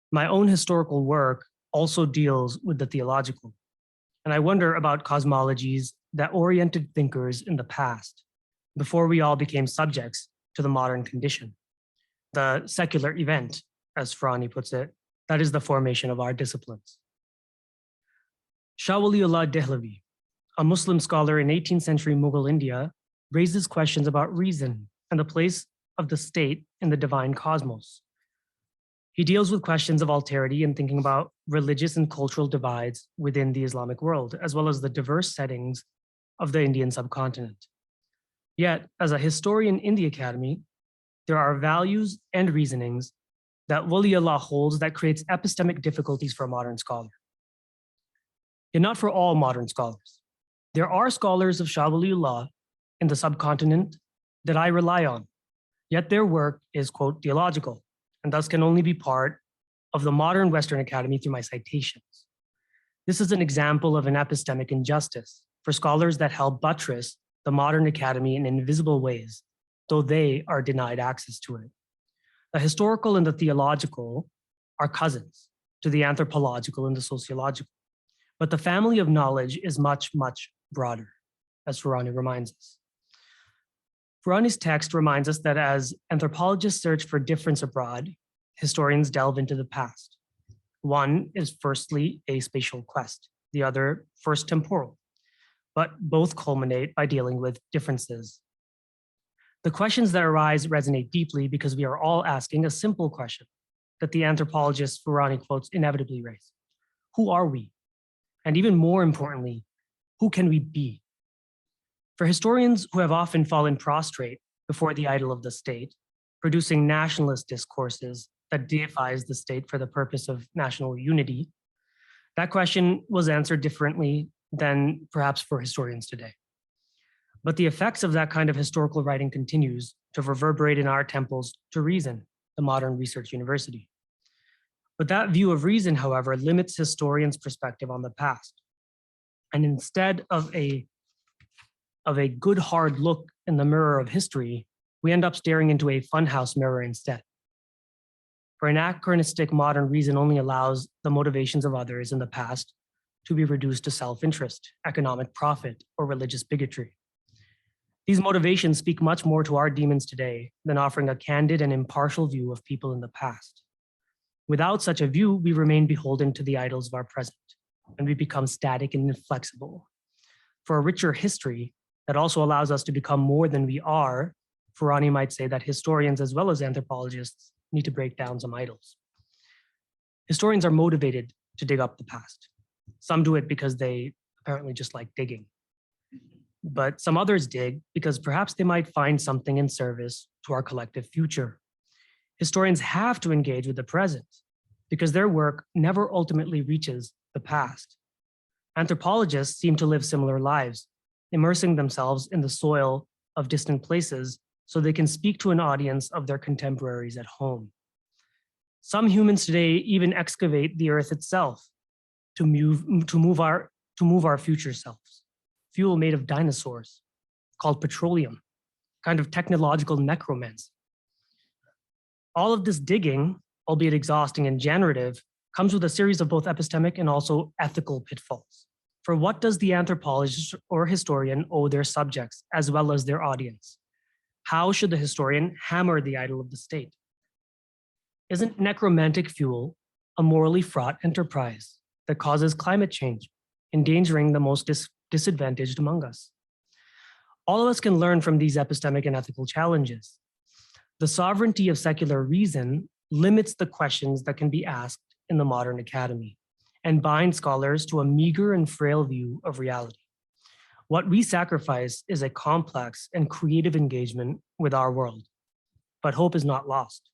My own historical work also deals with the theological, and I wonder about cosmologies that oriented thinkers in the past, before we all became subjects to the modern condition. The secular event, as Furani puts it, that is the formation of our disciplines. Shah Waliullah Dehlavi, a Muslim scholar in 18th century Mughal India, raises questions about reason and the place of the state in the divine cosmos. He deals with questions of alterity and thinking about religious and cultural divides within the Islamic world, as well as the diverse settings of the Indian subcontinent. Yet, as a historian in the academy, there are values and reasonings that Waliullah holds that creates epistemic difficulties for a modern scholar. Yet not for all modern scholars. There are scholars of Shah Waliullah in the subcontinent that I rely on, yet their work is, quote, theological, and thus can only be part of the modern Western Academy through my citations. This is an example of an epistemic injustice for scholars that help buttress the modern academy in invisible ways, though they are denied access to it. The historical and the theological are cousins to the anthropological and the sociological, but the family of knowledge is much, much broader, as Furani reminds us. Furani's text reminds us that as anthropologists search for difference abroad, historians delve into the past. One is firstly a spatial quest, the other first temporal, but both culminate by dealing with differences. The questions that arise resonate deeply because we are all asking a simple question that the anthropologist Furani quotes inevitably raise. Who are we? And even more importantly, who can we be? For historians who have often fallen prostrate before the idol of the state, producing nationalist discourses that deifies the state for the purpose of national unity, that question was answered differently than perhaps for historians today. But the effects of that kind of historical writing continues to reverberate in our temples to reason, the modern research university. But that view of reason, however, limits historians' perspective on the past. And instead of a good hard look in the mirror of history, we end up staring into a funhouse mirror instead. For anachronistic modern reason only allows the motivations of others in the past to be reduced to self-interest, economic profit, or religious bigotry. These motivations speak much more to our demons today than offering a candid and impartial view of people in the past. Without such a view, we remain beholden to the idols of our present, and we become static and inflexible. For a richer history that also allows us to become more than we are, Furani might say that historians as well as anthropologists need to break down some idols. Historians are motivated to dig up the past. Some do it because they apparently just like digging. But some others dig because perhaps they might find something in service to our collective future. Historians have to engage with the present because their work never ultimately reaches the past. Anthropologists seem to live similar lives, immersing themselves in the soil of distant places so they can speak to an audience of their contemporaries at home. Some humans today even excavate the earth itself to move our future selves. Fuel made of dinosaurs, called petroleum, kind of technological necromancy. All of this digging, albeit exhausting and generative, comes with a series of both epistemic and also ethical pitfalls. For what does the anthropologist or historian owe their subjects as well as their audience? How should the historian hammer the idol of the state? Isn't necromantic fuel a morally fraught enterprise that causes climate change, endangering the most disadvantaged among us? All of us can learn from these epistemic and ethical challenges. The sovereignty of secular reason limits the questions that can be asked in the modern academy and binds scholars to a meager and frail view of reality. What we sacrifice is a complex and creative engagement with our world, but hope is not lost.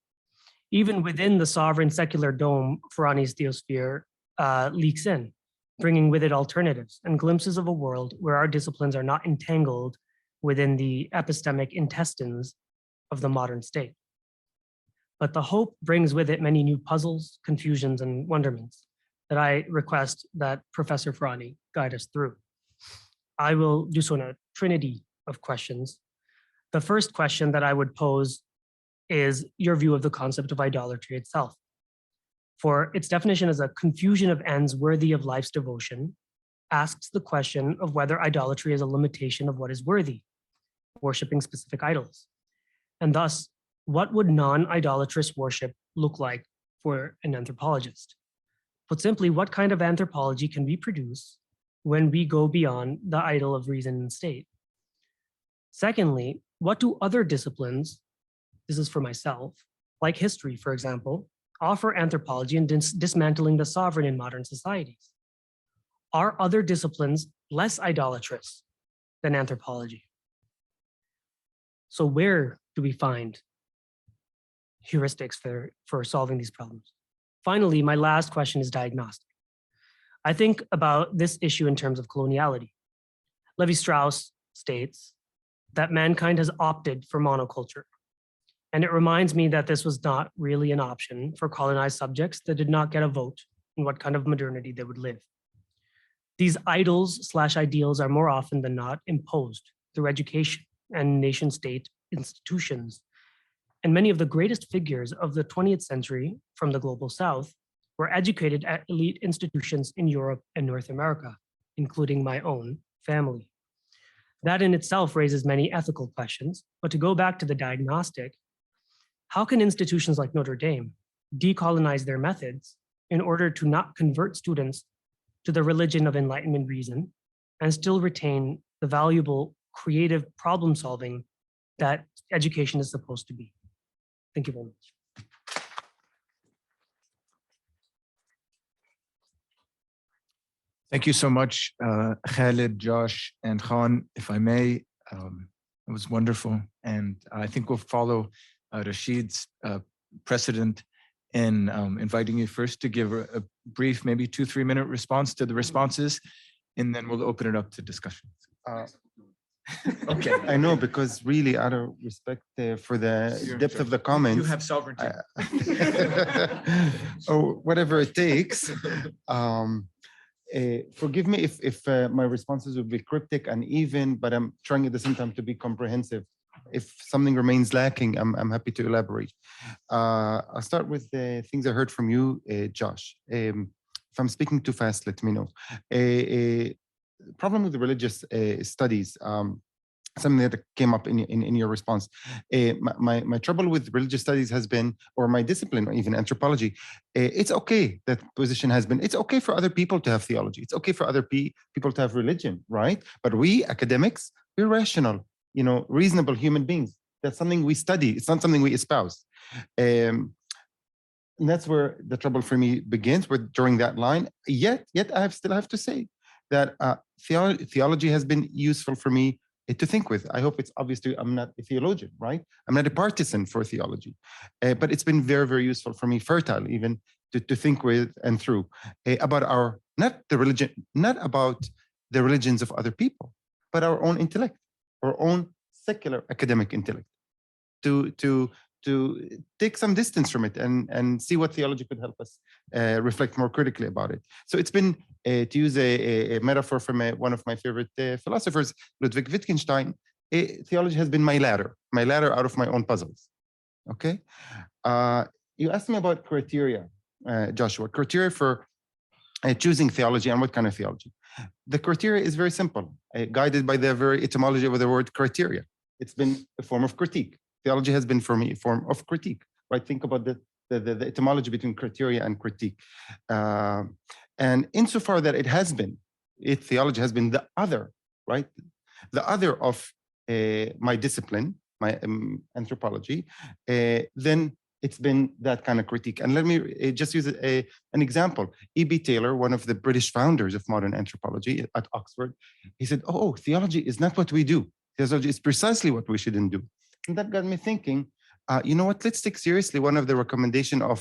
Even within the sovereign secular dome, Furani's theosphere leaks in, bringing with it alternatives and glimpses of a world where our disciplines are not entangled within the epistemic intestines of the modern state. But the hope brings with it many new puzzles, confusions, and wonderments that I request that Professor Furani guide us through. I will do so in a trinity of questions. The first question that I would pose is your view of the concept of idolatry itself. For its definition as a confusion of ends worthy of life's devotion, asks the question of whether idolatry is a limitation of what is worthy, worshiping specific idols. And thus, what would non-idolatrous worship look like for an anthropologist? Put simply, what kind of anthropology can we produce when we go beyond the idol of reason and state? Secondly, what do other disciplines, this is for myself, like history, for example, offer anthropology in dismantling the sovereign in modern societies? Are other disciplines less idolatrous than anthropology? So where do we find heuristics for solving these problems? Finally, my last question is diagnostic. I think about this issue in terms of coloniality. Levi-Strauss states that mankind has opted for monoculture. And it reminds me that this was not really an option for colonized subjects that did not get a vote in what kind of modernity they would live. These idols/ideals are more often than not imposed through education and nation-state institutions. And many of the greatest figures of the 20th century from the global south were educated at elite institutions in Europe and North America, including my own family. That in itself raises many ethical questions, but to go back to the diagnostic, how can institutions like Notre Dame decolonize their methods in order to not convert students to the religion of Enlightenment reason and still retain the valuable creative problem solving that education is supposed to be? Thank you very much. Thank you so much, Khalid, Josh, and Khan. If I may, it was wonderful. And I think we'll follow Rashid's precedent in inviting you first to give a brief, maybe 2-3 minute response to the responses, and then we'll open it up to discussion. Okay, I know, because really, out of respect for the depth of the comments, You have sovereignty. or whatever it takes. Forgive me if my responses will be cryptic and uneven, but I'm trying at the same time to be comprehensive. If something remains lacking, I'm happy to elaborate. I'll start with the things I heard from you, Josh. If I'm speaking too fast, let me know. Problem with the religious studies, something that came up in your response. My trouble with religious studies has been, or my discipline, or even anthropology, it's okay that position has been, it's okay for other people to have theology. It's okay for other people to have religion, right? But we academics, we're rational, reasonable human beings. That's something we study. It's not something we espouse. And that's where the trouble for me begins, during that line. Yet I still have to say that theology has been useful for me to think with. I hope it's obvious to you, I'm not a theologian, right? I'm not a partisan for theology, but it's been very, very useful for me, fertile even, to think with and through about not about the religions of other people, but our own intellect, our own secular academic intellect, to take some distance from it and see what theology could help us reflect more critically about it. So it's been, to use a metaphor from one of my favorite philosophers, Ludwig Wittgenstein, theology has been my ladder out of my own puzzles. Okay? You asked me about criteria, Joshua, criteria for choosing theology and what kind of theology. The criteria is very simple, guided by the very etymology of the word criteria. It's been a form of critique. Theology has been for me a form of critique, right? Think about the etymology between criteria and critique. And insofar that theology has been the other, right? The other of my discipline, my anthropology, then it's been that kind of critique. And let me just use an example. E.B. Taylor, one of the British founders of modern anthropology at Oxford, he said, oh, theology is not what we do. Theology is precisely what we shouldn't do. And that got me thinking, you know what, let's take seriously one of the recommendations of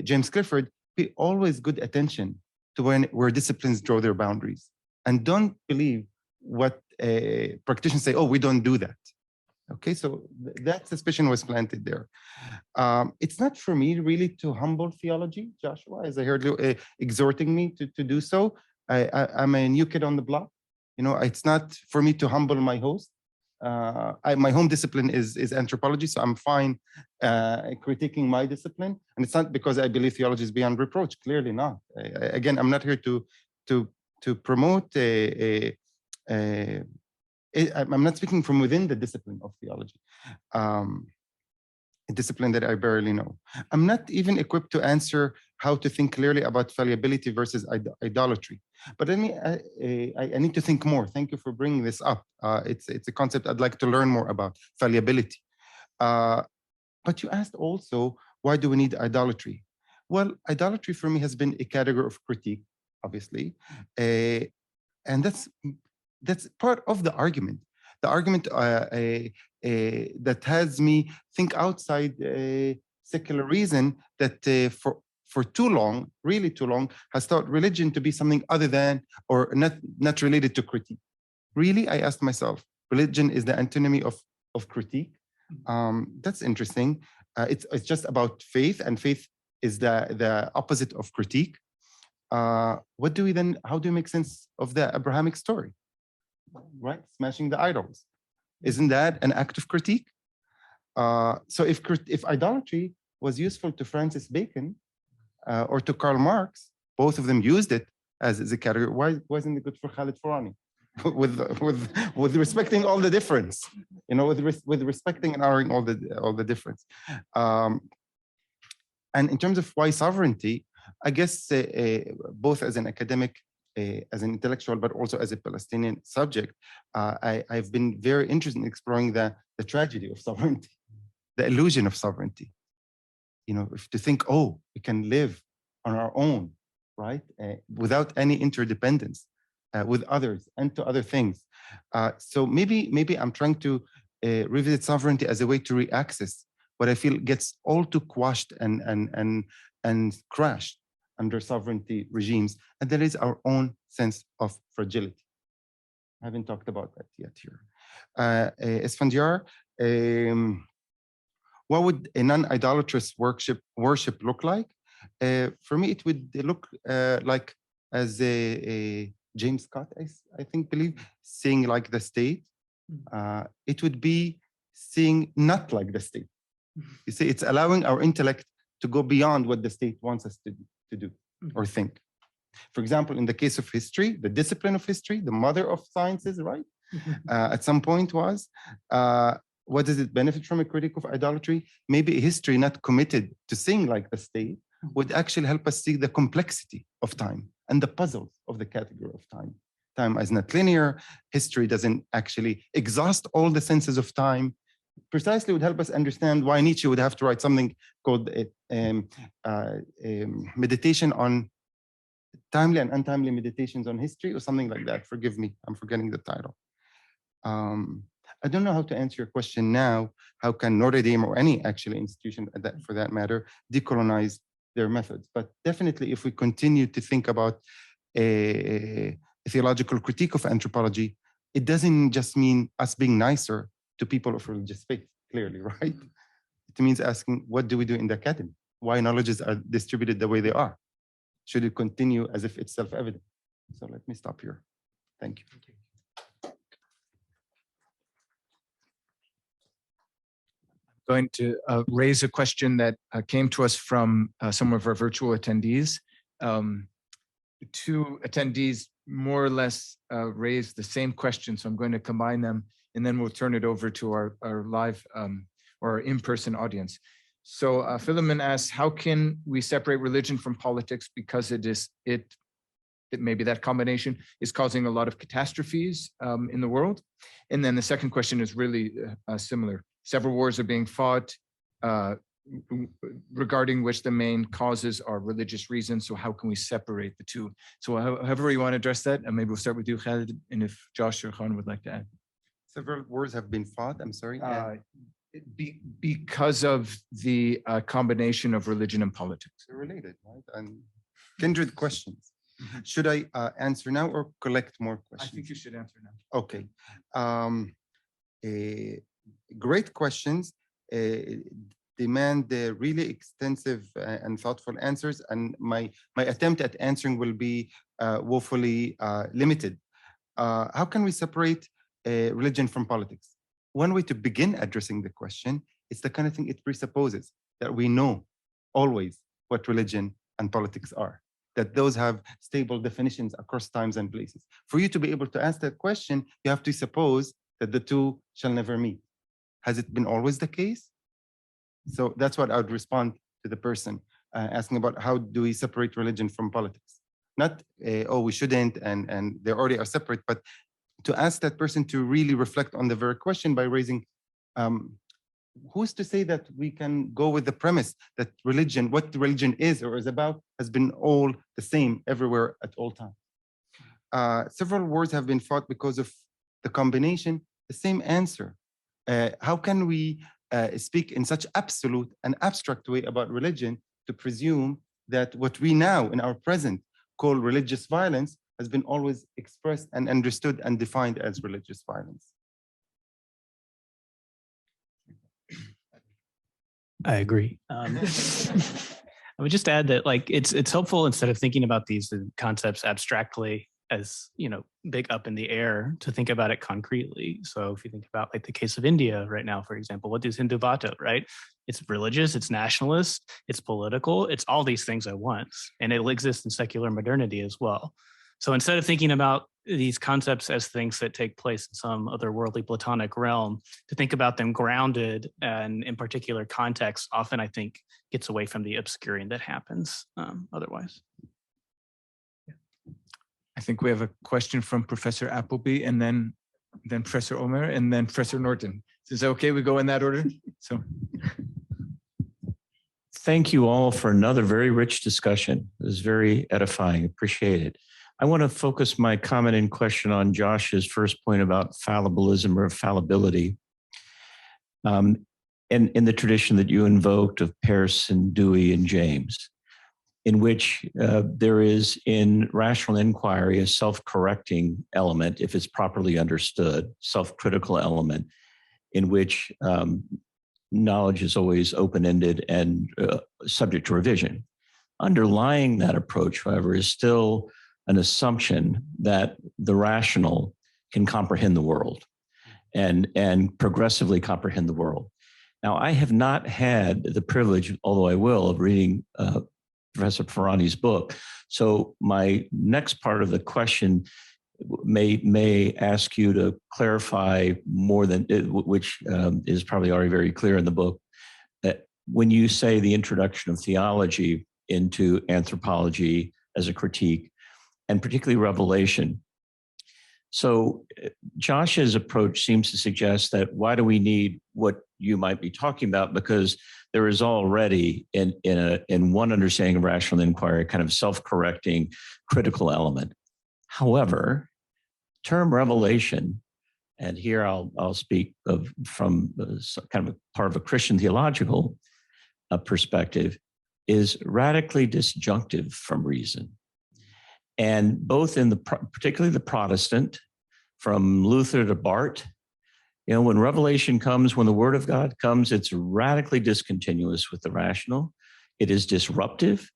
James Clifford: pay always good attention to where disciplines draw their boundaries. And don't believe what practitioners say, oh, we don't do that. Okay, so that suspicion was planted there. It's not for me really to humble theology, Joshua, as I heard you exhorting me to do so. I'm a new kid on the block. It's not for me to humble my host. My home discipline is anthropology, so I'm fine critiquing my discipline. And it's not because I believe theology is beyond reproach, clearly not. Again, I'm not here to promote I'm not speaking from within the discipline of theology, a discipline that I barely know. I'm not even equipped to answer how to think clearly about fallibility versus idolatry. But I need to think more. Thank you for bringing this up. It's a concept I'd like to learn more about, fallibility. But you asked also, why do we need idolatry? Well, idolatry for me has been a category of critique, obviously. And that's part of the argument. The argument that has me think outside secular reason, that for too long, really too long, has thought religion to be something other than, or not related to critique. Really, I asked myself, religion is the antinomy of critique. That's interesting. It's just about faith, and faith is the opposite of critique. What do we then, how do we make sense of the Abrahamic story? Right? Smashing the idols. Isn't that an act of critique? So if idolatry was useful to Francis Bacon or to Karl Marx, both of them used it as a category, why wasn't it good for Khalid Furani? with respecting all the difference, you know, with respecting and honoring all the difference. And in terms of why sovereignty, I guess both as an academic, as an intellectual, but also as a Palestinian subject, I've been very interested in exploring the tragedy of sovereignty, the illusion of sovereignty. You know, to think, oh, we can live on our own, right, without any interdependence with others and to other things. So maybe I'm trying to revisit sovereignty as a way to reaccess what I feel gets all too quashed and crashed under sovereignty regimes, and that is our own sense of fragility. I haven't talked about that yet here. Esfandiar, what would a non-idolatrous worship look like? For me, it would look like as a James Scott, I think, seeing like the state. It would be seeing not like the state. You see, it's allowing our intellect to go beyond what the state wants us to do or think. For example, in the case of history, the discipline of history, the mother of sciences, right? At some point was, what does it benefit from a critique of idolatry? Maybe a history not committed to seeing like the state would actually help us see the complexity of time and the puzzles of the category of time. Time is not linear. History doesn't actually exhaust all the senses of time. Precisely would help us understand why Nietzsche would have to write something called meditation on timely and untimely meditations on history or something like that. Forgive me, I'm forgetting the title. I don't know how to answer your question now. How can Notre Dame or any actually institution for that matter decolonize their methods? But definitely if we continue to think about a theological critique of anthropology, it doesn't just mean us being nicer to people of religious faith, clearly, right? It means asking, what do we do in the academy? Why knowledges are distributed the way they are? Should it continue as if it's self-evident? So let me stop here. Thank you. I'm going to raise a question that came to us from some of our virtual attendees. Two attendees more or less raised the same question, so I'm going to combine them, and then we'll turn it over to our live or our in-person audience. So Philemon asks, how can we separate religion from politics, because it maybe that combination is causing a lot of catastrophes in the world? And then the second question is really similar. Several wars are being fought regarding which the main causes are religious reasons. So how can we separate the two? So however you want to address that, and maybe we'll start with you, Khalid, and if Josh or Khan would like to add. Several wars have been fought, I'm sorry. Because of the combination of religion and politics. They're related, right? And kindred questions. Should I answer now or collect more questions? I think you should answer now. Okay. Great questions demand really extensive and thoughtful answers, and my attempt at answering will be woefully limited. How can we separate religion from politics? One way to begin addressing the question is the kind of thing it presupposes, that we know always what religion and politics are, that those have stable definitions across times and places. For you to be able to ask that question, you have to suppose that the two shall never meet. Has it been always the case? So that's what I would respond to the person asking about how do we separate religion from politics? Not, oh, we shouldn't, and they already are separate, but to ask that person to really reflect on the very question by raising, who's to say that we can go with the premise that religion, what religion is or is about, has been all the same everywhere at all times? Several wars have been fought because of the combination, the same answer. How can we speak in such absolute and abstract way about religion to presume that what we now in our present call religious violence has been always expressed and understood and defined as religious violence? I agree. I would just add that like it's helpful instead of thinking about these concepts abstractly as, you know, big up in the air, to think about it concretely. So if you think about like the case of India right now, for example, what is Hindutva, right? It's religious, it's nationalist, it's political, it's all these things at once, and it'll exist in secular modernity as well. So instead of thinking about these concepts as things that take place in some otherworldly Platonic realm, to think about them grounded and in particular contexts, often I think gets away from the obscuring that happens otherwise. I think we have a question from Professor Appleby, and then Professor Omer, and then Professor Norton. Is that okay? We go in that order? So, thank you all for another very rich discussion. It was very edifying. Appreciate it. I want to focus my comment and question on Josh's first point about fallibilism or fallibility. And in the tradition that you invoked of Peirce and Dewey and James, in which there is in rational inquiry a self-correcting element, if it's properly understood, self-critical element, in which knowledge is always open-ended and subject to revision. Underlying that approach, however, is still an assumption that the rational can comprehend the world and progressively comprehend the world. Now, I have not had the privilege, although I will, of reading Professor Furani's book. So my next part of the question may ask you to clarify more than, which is probably already very clear in the book, that when you say the introduction of theology into anthropology as a critique, and particularly revelation. So Josh's approach seems to suggest that why do we need what you might be talking about? Because there is already in one understanding of rational inquiry, kind of self-correcting critical element. However, term revelation, and here I'll speak from kind of a part of a Christian theological perspective, is radically disjunctive from reason. And both in particularly the Protestant, from Luther to Barth, you know, when revelation comes, when the word of God comes, it's radically discontinuous with the rational. It is disruptive,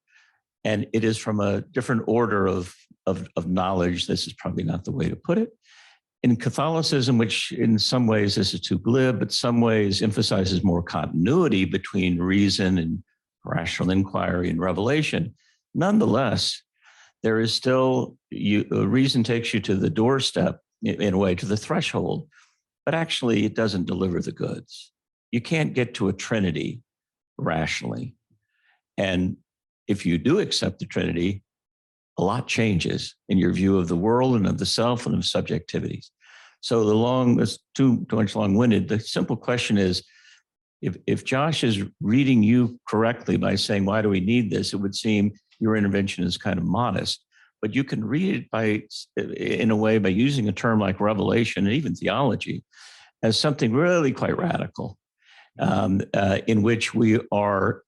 and it is from a different order of knowledge. This is probably not the way to put it. In Catholicism, which in some ways this is too glib, but some ways emphasizes more continuity between reason and rational inquiry and revelation, nonetheless, there is still, reason takes you to the doorstep, in a way, to the threshold, but actually it doesn't deliver the goods. You can't get to a Trinity rationally. And if you do accept the Trinity, a lot changes in your view of the world and of the self and of subjectivities. So it's too much long-winded. The simple question is, if Josh is reading you correctly by saying, why do we need this? It would seem your intervention is kind of modest, but you can read it in a way by using a term like revelation and even theology as something really quite radical, in which we are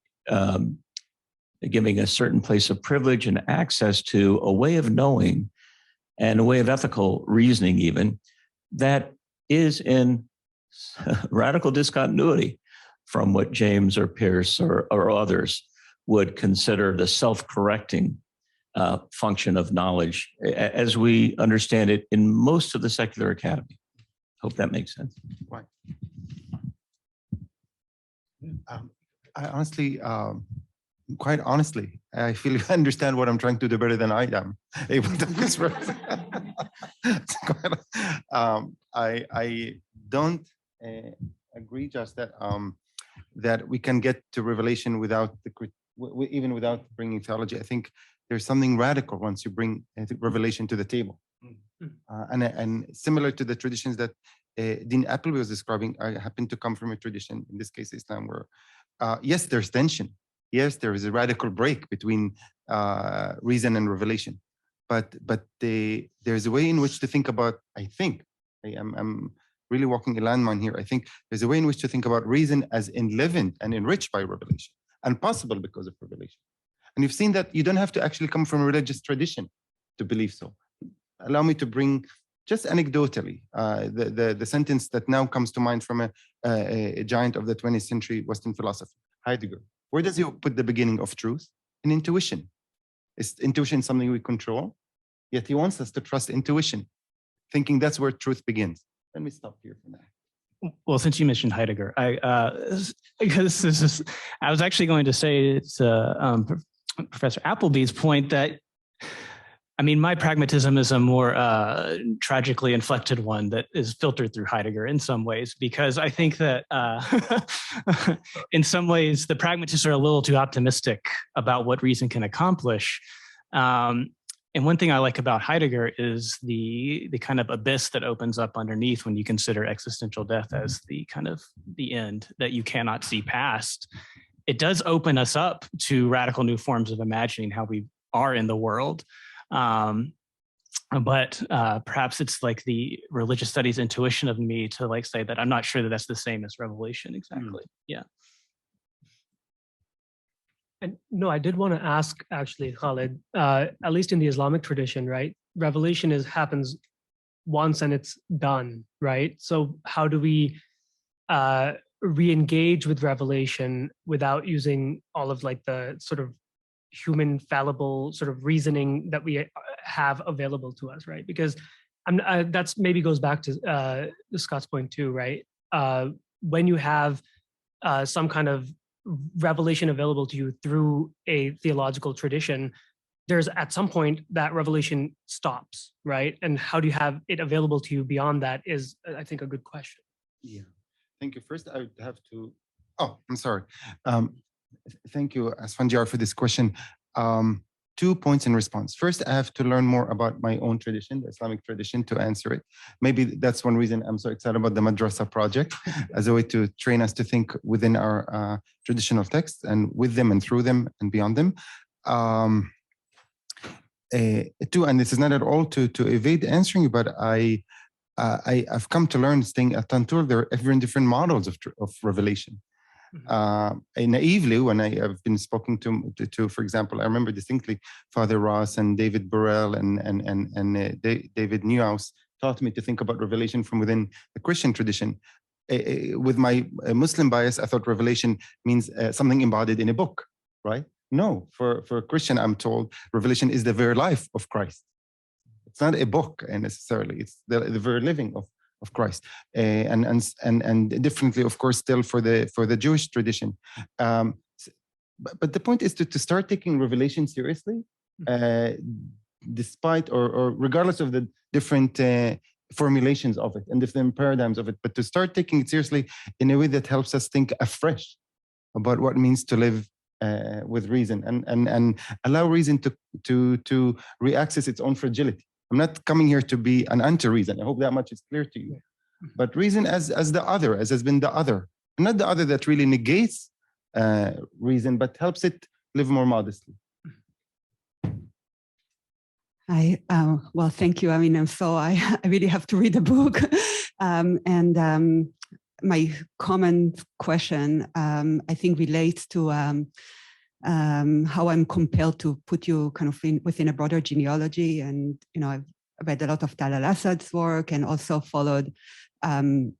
giving a certain place of privilege and access to a way of knowing and a way of ethical reasoning even that is in radical discontinuity from what James or Peirce or others would consider the self-correcting function of knowledge as we understand it in most of the secular academy. Hope that makes sense. Right. I honestly, quite honestly, I feel you understand what I'm trying to do better than I am able to express. I don't agree just that that we can get to revelation without even without bringing theology. I think there's something radical once you bring revelation to the table. And similar to the traditions that Dean Appleby was describing, I happen to come from a tradition, in this case Islam, where yes, there's tension. Yes, there is a radical break between reason and revelation. But there's a way in which to think about, I think, I'm really walking a landmine here. I think there's a way in which to think about reason as enlivened and enriched by revelation and possible because of revelation. And you've seen that you don't have to actually come from a religious tradition to believe so. Allow me to bring, just anecdotally, the sentence that now comes to mind from a giant of the 20th century Western philosophy. Heidegger. Where does he put the beginning of truth? In intuition. Is intuition something we control? Yet he wants us to trust intuition, thinking that's where truth begins. Let me stop here for now. Well, since you mentioned Heidegger, because I was actually going to say it's Professor Appleby's point that, I mean, my pragmatism is a more tragically inflected one that is filtered through Heidegger in some ways, because I think that in some ways the pragmatists are a little too optimistic about what reason can accomplish. And one thing I like about Heidegger is the kind of abyss that opens up underneath when you consider existential death as the kind of the end that you cannot see past. It does open us up to radical new forms of imagining how we are in the world. But perhaps it's like the religious studies intuition of me to like say that I'm not sure that that's the same as revelation exactly. Yeah. And no, I did want to ask actually, Khalid, at least in the Islamic tradition, right? Revelation happens once and it's done, right? So how do we re-engage with revelation without using all of like the sort of human fallible sort of reasoning that we have available to us, right? Because that's maybe goes back to Scott's point too, right? When you have some kind of revelation available to you through a theological tradition, there's at some point that revelation stops, right? And how do you have it available to you beyond that is, I think, a good question. Yeah, thank you. First, I would have to, oh, I'm sorry. Thank you, Asfanjar, for this question. 2 points in response. First, I have to learn more about my own tradition, the Islamic tradition, to answer it. Maybe that's one reason I'm so excited about the Madrasa project as a way to train us to think within our traditional texts and with them and through them and beyond them. Two, and this is not at all to evade answering you, but I've come to learn, staying at Tantur, there are different models of revelation. Naively, when I have been spoken to, for example, I remember distinctly Father Ross and David Burrell and David Newhouse taught me to think about revelation from within the Christian tradition. With my Muslim bias, I thought revelation means something embodied in a book, right? No, for a Christian, I'm told revelation is the very life of Christ. It's not a book necessarily; it's the very living of Christ, and differently, of course, still for the Jewish tradition. But the point is to start taking revelation seriously, despite or regardless of the different formulations of it and different paradigms of it, but to start taking it seriously in a way that helps us think afresh about what it means to live with reason and allow reason to re-access its own fragility. I'm not coming here to be an anti-reason. I hope that much is clear to you. But reason as the other, as has been the other, not the other that really negates reason, but helps it live more modestly. Well, thank you. I mean, so I really have to read the book. My common question, I think, relates to how I'm compelled to put you kind of within a broader genealogy. And, you know, I've read a lot of Tal al-Assad's work and also followed some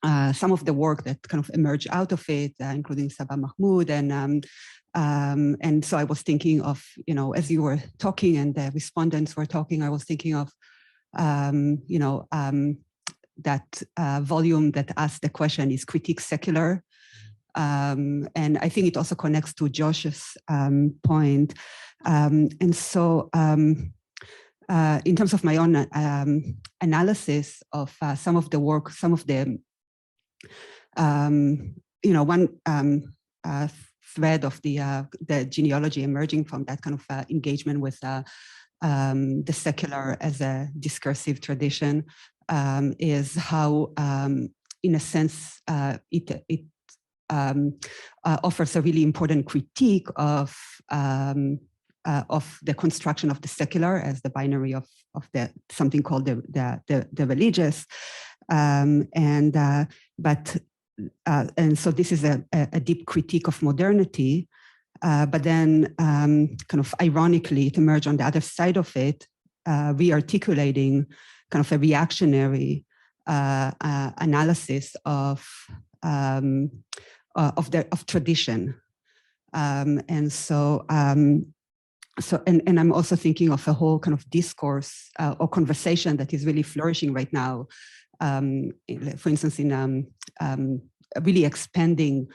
of the work that kind of emerged out of it, including Sabah Mahmoud. And so I was thinking of, you know, as you were talking and the respondents were talking, I was thinking of, you know, that volume that asked the question, is critique secular? And I think it also connects to Josh's point. And so in terms of my own analysis of some of the work, some of the, you know, one thread of the genealogy emerging from that kind of engagement with the secular as a discursive tradition is how, in a sense, it offers a really important critique of the construction of the secular as the binary of the something called the religious, and so this is a deep critique of modernity, but then kind of ironically it emerged on the other side of it, re-articulating kind of a reactionary analysis of of tradition. And so I'm also thinking of a whole kind of discourse or conversation that is really flourishing right now. For instance, in really expanding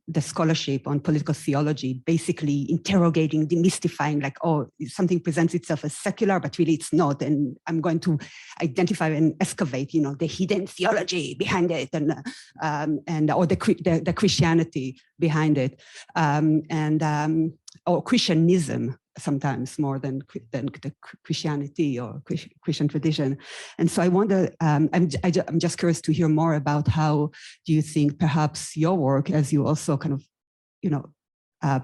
the scholarship on political theology, basically interrogating, demystifying, like, oh, something presents itself as secular, but really it's not. And I'm going to identify and excavate, the hidden theology behind it, or the Christianity behind it, or Christianism sometimes more than the Christianity or Christian tradition. And so I wonder, I'm just curious to hear more about how do you think perhaps your work, as you also kind of,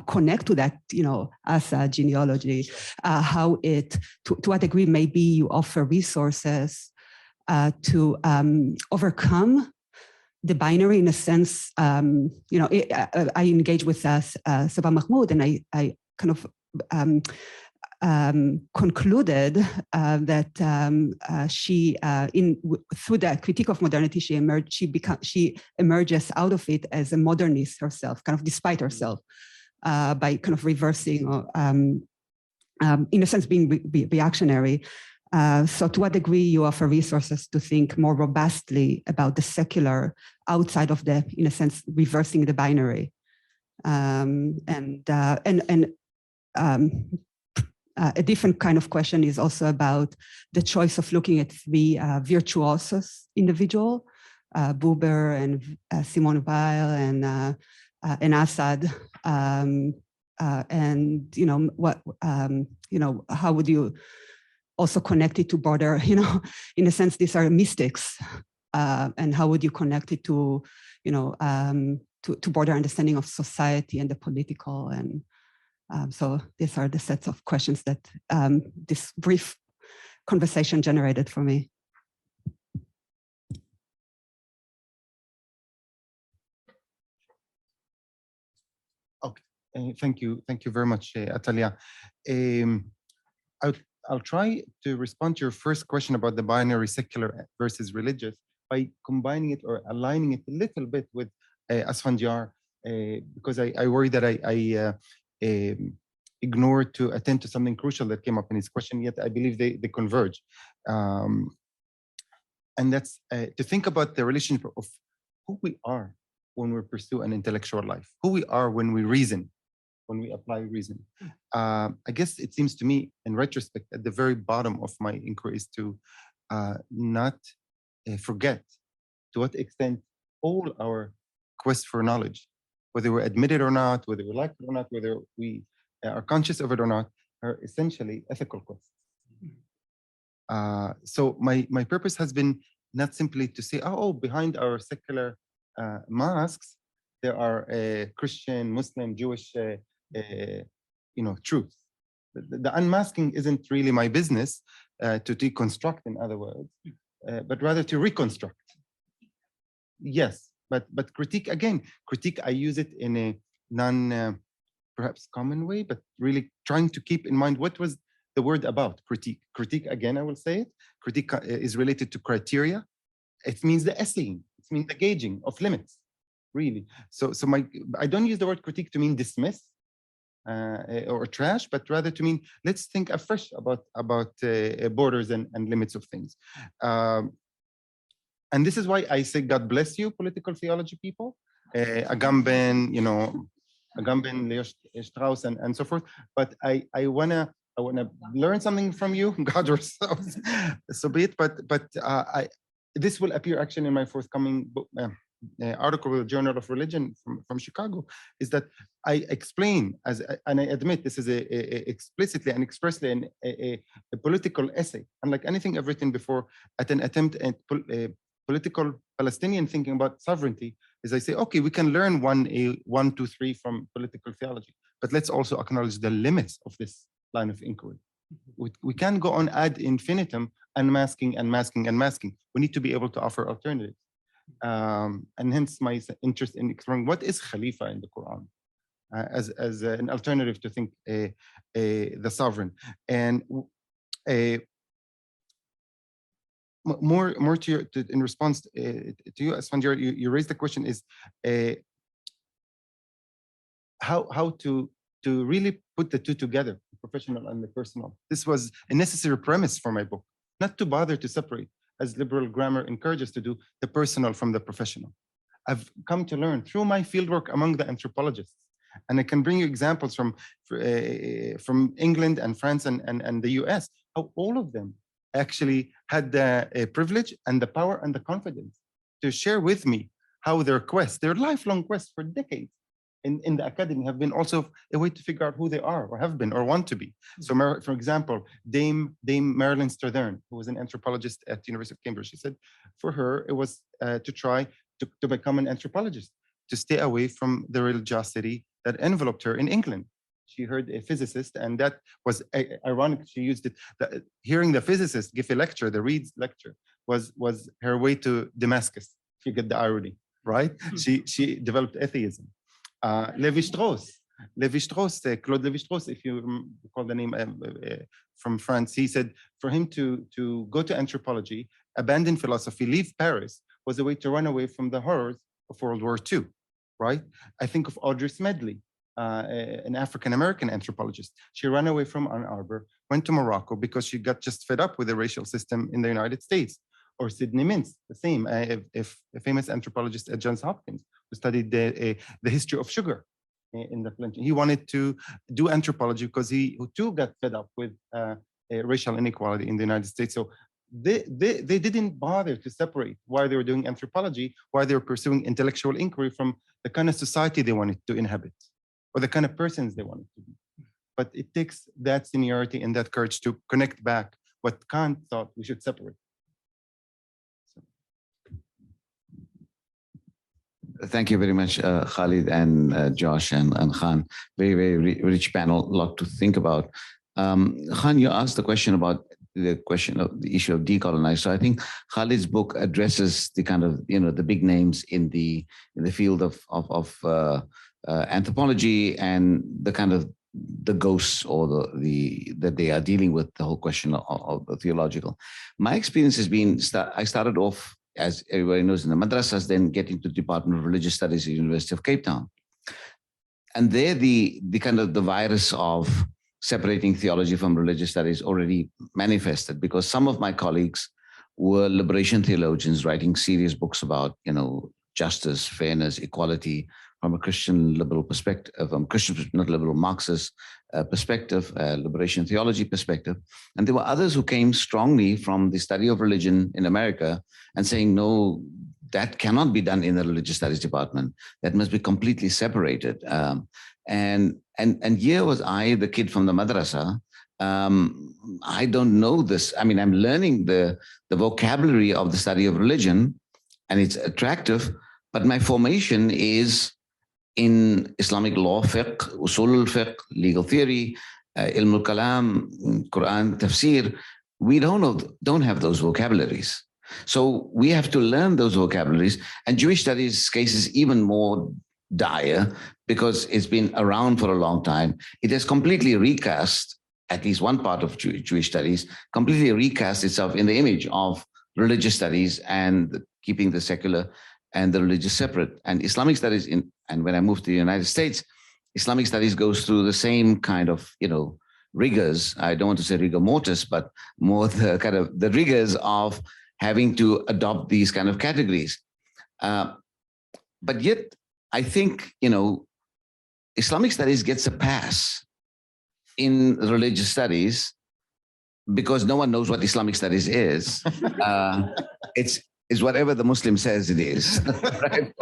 connect to that, as a genealogy, how it, to what degree maybe you offer resources to overcome the binary in a sense. I engage with Sabah Mahmood, and I kind of concluded that she, through the critique of modernity, she emerges out of it as a modernist herself, kind of despite herself, by kind of reversing or, in a sense, being reactionary. So to what degree you offer resources to think more robustly about the secular outside of the, in a sense, reversing the binary, a different kind of question is also about the choice of looking at three virtuosos individual, Buber and Simone Weil and Assad, and how would you also connect it to broader, in a sense, these are mystics, and how would you connect it to, to broader understanding of society and the political. And so these are the sets of questions that this brief conversation generated for me. Okay, thank you very much, Atalia. I'll try to respond to your first question about the binary secular versus religious by combining it or aligning it a little bit with Asfandyar, because I worry that I ignored to attend to something crucial that came up in his question, yet I believe they converge. And that's to think about the relationship of who we are when we pursue an intellectual life, who we are when we reason, when we apply reason. I guess it seems to me, in retrospect, at the very bottom of my inquiry is to not forget to what extent all our quest for knowledge, whether we're admitted or not, whether we like it or not, whether we are conscious of it or not, are essentially ethical quests. So my purpose has been not simply to say, oh, behind our secular masks, there are Christian, Muslim, Jewish, truth. The unmasking isn't really my business, to deconstruct, in other words, but rather to reconstruct. Yes, but critique, again, I use it in a non perhaps common way, but really trying to keep in mind what was the word about critique. Critique, again, I will say it. Critique is related to criteria. It means the essaying. It means the gauging of limits, really. So I don't use the word critique to mean dismiss or trash, but rather to mean let's think afresh about borders and limits of things. And this is why I say God bless you, political theology people, Agamben, Agamben, Leo Strauss, and so forth. But I wanna learn something from you, God or so be it. But this will appear actually in my forthcoming book, article with the Journal of Religion from Chicago, is that I explain, and I admit this is explicitly and expressly a political essay, unlike anything I've written before, at an attempt at political Palestinian thinking about sovereignty. Is I say, okay, we can learn 1, 2, 3 from political theology, but let's also acknowledge the limits of this line of inquiry. We can't go on ad infinitum, unmasking and masking and masking. We need to be able to offer alternatives. And hence my interest in exploring what is Khalifa in the Quran as an alternative to think the sovereign. And more to in response to you, Asfandyar, you raised the question is how to really put the two together, the professional and the personal. This was a necessary premise for my book, not to bother to separate, as liberal grammar encourages to do, the personal from the professional. I've come to learn through my fieldwork among the anthropologists, and I can bring you examples from England and France and the US, how all of them actually had the privilege and the power and the confidence to share with me how their quest, their lifelong quest for decades in the academy, have been also a way to figure out who they are or have been or want to be. So for example, Dame Marilyn Strathern, who was an anthropologist at the University of Cambridge, she said for her, it was to try to become an anthropologist, to stay away from the religiosity that enveloped her in England. She heard a physicist, and that was ironic. She used it. Hearing the physicist give a lecture, the Reed's lecture, was her way to Damascus. You get the irony, right? She developed atheism. Lévi-Strauss, Claude Lévi-Strauss, if you recall the name from France, he said for him to go to anthropology, abandon philosophy, leave Paris, was a way to run away from the horrors of World War II, right? I think of Audrey Smedley, an African-American anthropologist. She ran away from Ann Arbor, went to Morocco because she got just fed up with the racial system in the United States. Or Sidney Mintz, the same, a famous anthropologist at Johns Hopkins, who studied the history of sugar in the plantation. He wanted to do anthropology because he too got fed up with racial inequality in the United States. So they didn't bother to separate why they were doing anthropology, why they were pursuing intellectual inquiry from the kind of society they wanted to inhabit or the kind of persons they wanted to be. But it takes that seniority and that courage to connect back what Kant thought we should separate. Thank you very much, Khalid and Josh and Khan. Very, very rich panel, a lot to think about. Khan, you asked the question about the issue of decolonize. So I think Khalid's book addresses the kind of, the big names in the field of anthropology and the kind of the ghosts or that they are dealing with, the whole question of the theological. My experience has been, I started off, as everybody knows, in the madrasas, then get into the Department of Religious Studies at the University of Cape Town. And there the kind of the virus of separating theology from religious studies already manifested, because some of my colleagues were liberation theologians writing serious books about, justice, fairness, equality, from a Christian liberal perspective, from Christian, not liberal, Marxist perspective, liberation theology perspective. And there were others who came strongly from the study of religion in America and saying, no, that cannot be done in the religious studies department. That must be completely separated. And here was I, the kid from the madrasa. I don't know this. I mean, I'm learning the vocabulary of the study of religion, and it's attractive, but my formation is in Islamic law, fiqh, usul al-fiqh, legal theory, ilm al-kalam, Quran, tafsir. We don't have those vocabularies. So we have to learn those vocabularies. And Jewish studies case is even more dire because it's been around for a long time. It has completely recast, at least one part of Jewish studies, completely recast itself in the image of religious studies and keeping the secular and the religious separate. And Islamic studies, and when I moved to the United States, Islamic studies goes through the same kind of, rigors. I don't want to say rigor mortis, but more the kind of the rigors of having to adopt these kind of categories. But yet, I think, Islamic studies gets a pass in religious studies because no one knows what Islamic studies is. It's whatever the Muslim says it is, right?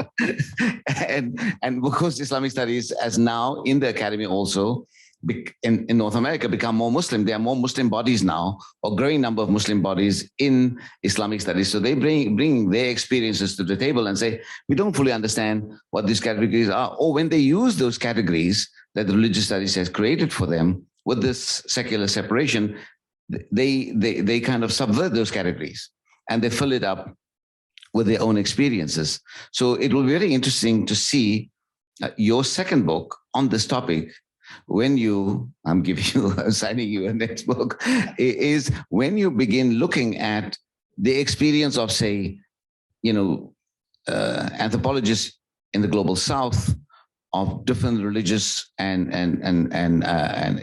and because Islamic studies, as now in the academy also, in North America, become more Muslim. There are more Muslim bodies now, or growing number of Muslim bodies in Islamic studies. So they bring their experiences to the table and say, we don't fully understand what these categories are. Or when they use those categories that the religious studies has created for them with this secular separation, they kind of subvert those categories and they fill it up with their own experiences. So it will be very interesting to see your second book on this topic. When I'm signing you a next book, is when you begin looking at the experience of, say, anthropologists in the global South of different religious and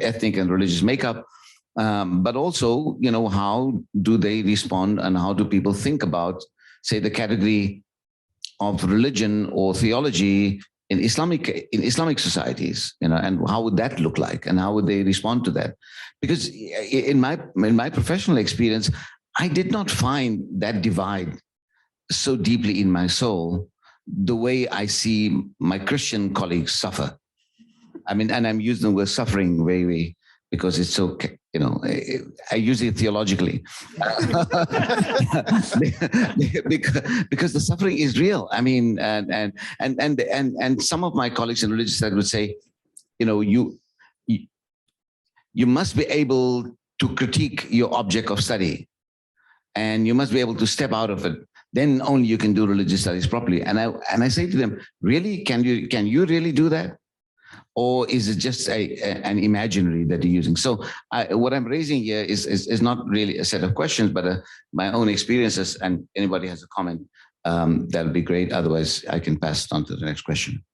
ethnic and religious makeup, but also, how do they respond and how do people think about, say, the category of religion or theology in Islamic societies, and how would that look like, and how would they respond to that? Because in my professional experience, I did not find that divide so deeply in my soul the way I see my Christian colleagues suffer. I mean, and I'm using the word suffering very, because it's so, I use it theologically. because the suffering is real. I mean, and some of my colleagues in religious studies would say, you must be able to critique your object of study, and you must be able to step out of it. Then only you can do religious studies properly. And I say to them, really, can you really do that? Or is it just an imaginary that you're using? So what I'm raising here is not really a set of questions, but my own experiences. And anybody has a comment, that'll be great. Otherwise, I can pass it on to the next question.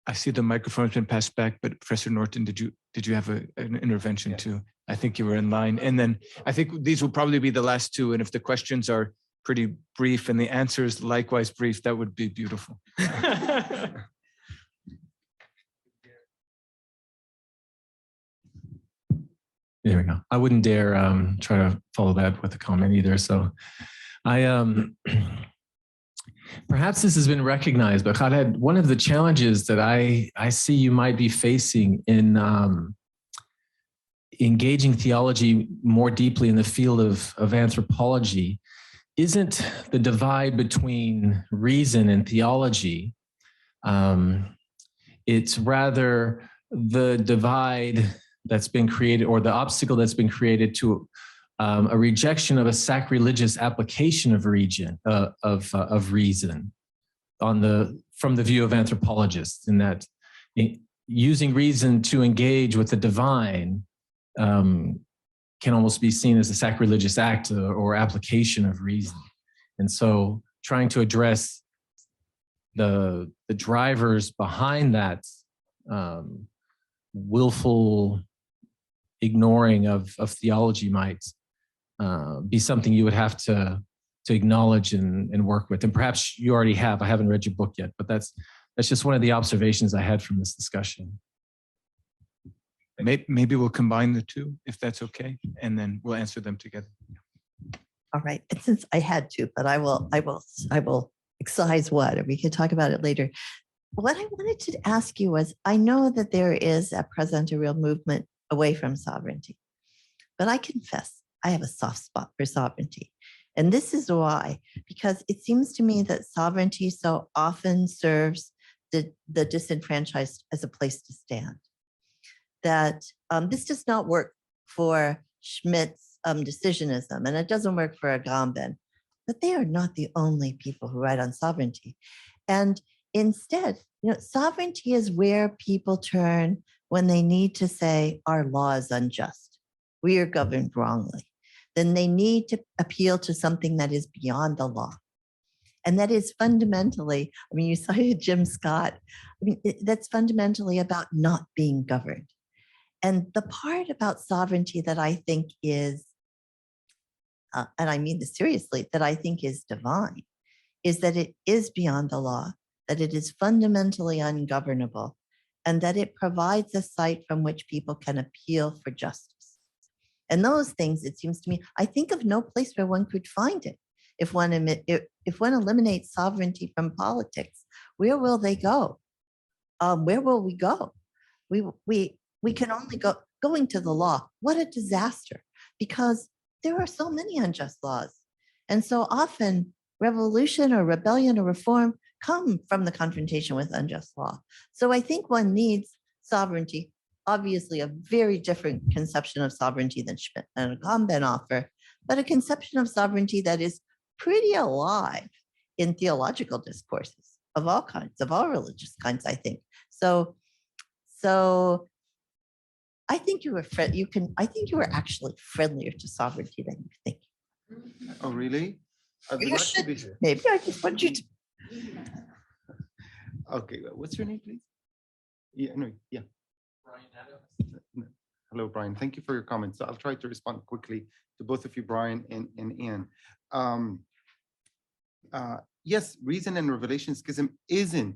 I see the microphone's been passed back, but Professor Norton, did you have an intervention too? I think you were in line. And then I think these will probably be the last two. And if the questions are pretty brief and the answers likewise brief, that would be beautiful. There we go. I wouldn't dare try to follow that with a comment either. So perhaps this has been recognized, but Khalid, one of the challenges that I see you might be facing in engaging theology more deeply in the field of anthropology isn't the divide between reason and theology. It's rather the divide that's been created, or the obstacle that's been created to a rejection of a sacrilegious application of reason from the view of anthropologists, in that using reason to engage with the divine can almost be seen as a sacrilegious act or application of reason. And so trying to address the drivers behind that willful ignoring of theology might be something you would have to acknowledge and work with. And perhaps you already have. I haven't read your book yet, but that's just one of the observations I had from this discussion. Maybe we'll combine the two, if that's okay, and then we'll answer them together. All right. And since I had to, but I will excise one, and we can talk about it later. What I wanted to ask you was, I know that there is at present a real movement away from sovereignty, but I confess I have a soft spot for sovereignty. And this is why, because it seems to me that sovereignty so often serves the disenfranchised as a place to stand. That this does not work for Schmitt's decisionism, and it doesn't work for Agamben, but they are not the only people who write on sovereignty. And instead, sovereignty is where people turn when they need to say our law is unjust, we are governed wrongly. Then they need to appeal to something that is beyond the law. And that is fundamentally, you cited Jim Scott, that's fundamentally about not being governed. And the part about sovereignty that I think is, and I mean this seriously, that I think is divine, is that it is beyond the law, that it is fundamentally ungovernable, and that it provides a site from which people can appeal for justice. And those things, it seems to me, I think of no place where one could find it. If one eliminates sovereignty from politics, where will they go? Where will we go? We can only go going to the law. What a disaster, because there are so many unjust laws. And so often revolution or rebellion or reform come from the confrontation with unjust law. So I think one needs sovereignty, obviously a very different conception of sovereignty than Schmitt and Agamben offer, but a conception of sovereignty that is pretty alive in theological discourses of all kinds, of all religious kinds, I think. So I think you were I think you were actually friendlier to sovereignty than you think. Oh, really? I'd You like to should. be here. Maybe I just want you to. Okay, what's your name, please? Yeah, no, yeah. Hello, Brian. Thank you for your comments. So I'll try to respond quickly to both of you, Brian and Ian. Yes, reason and revelation schism isn't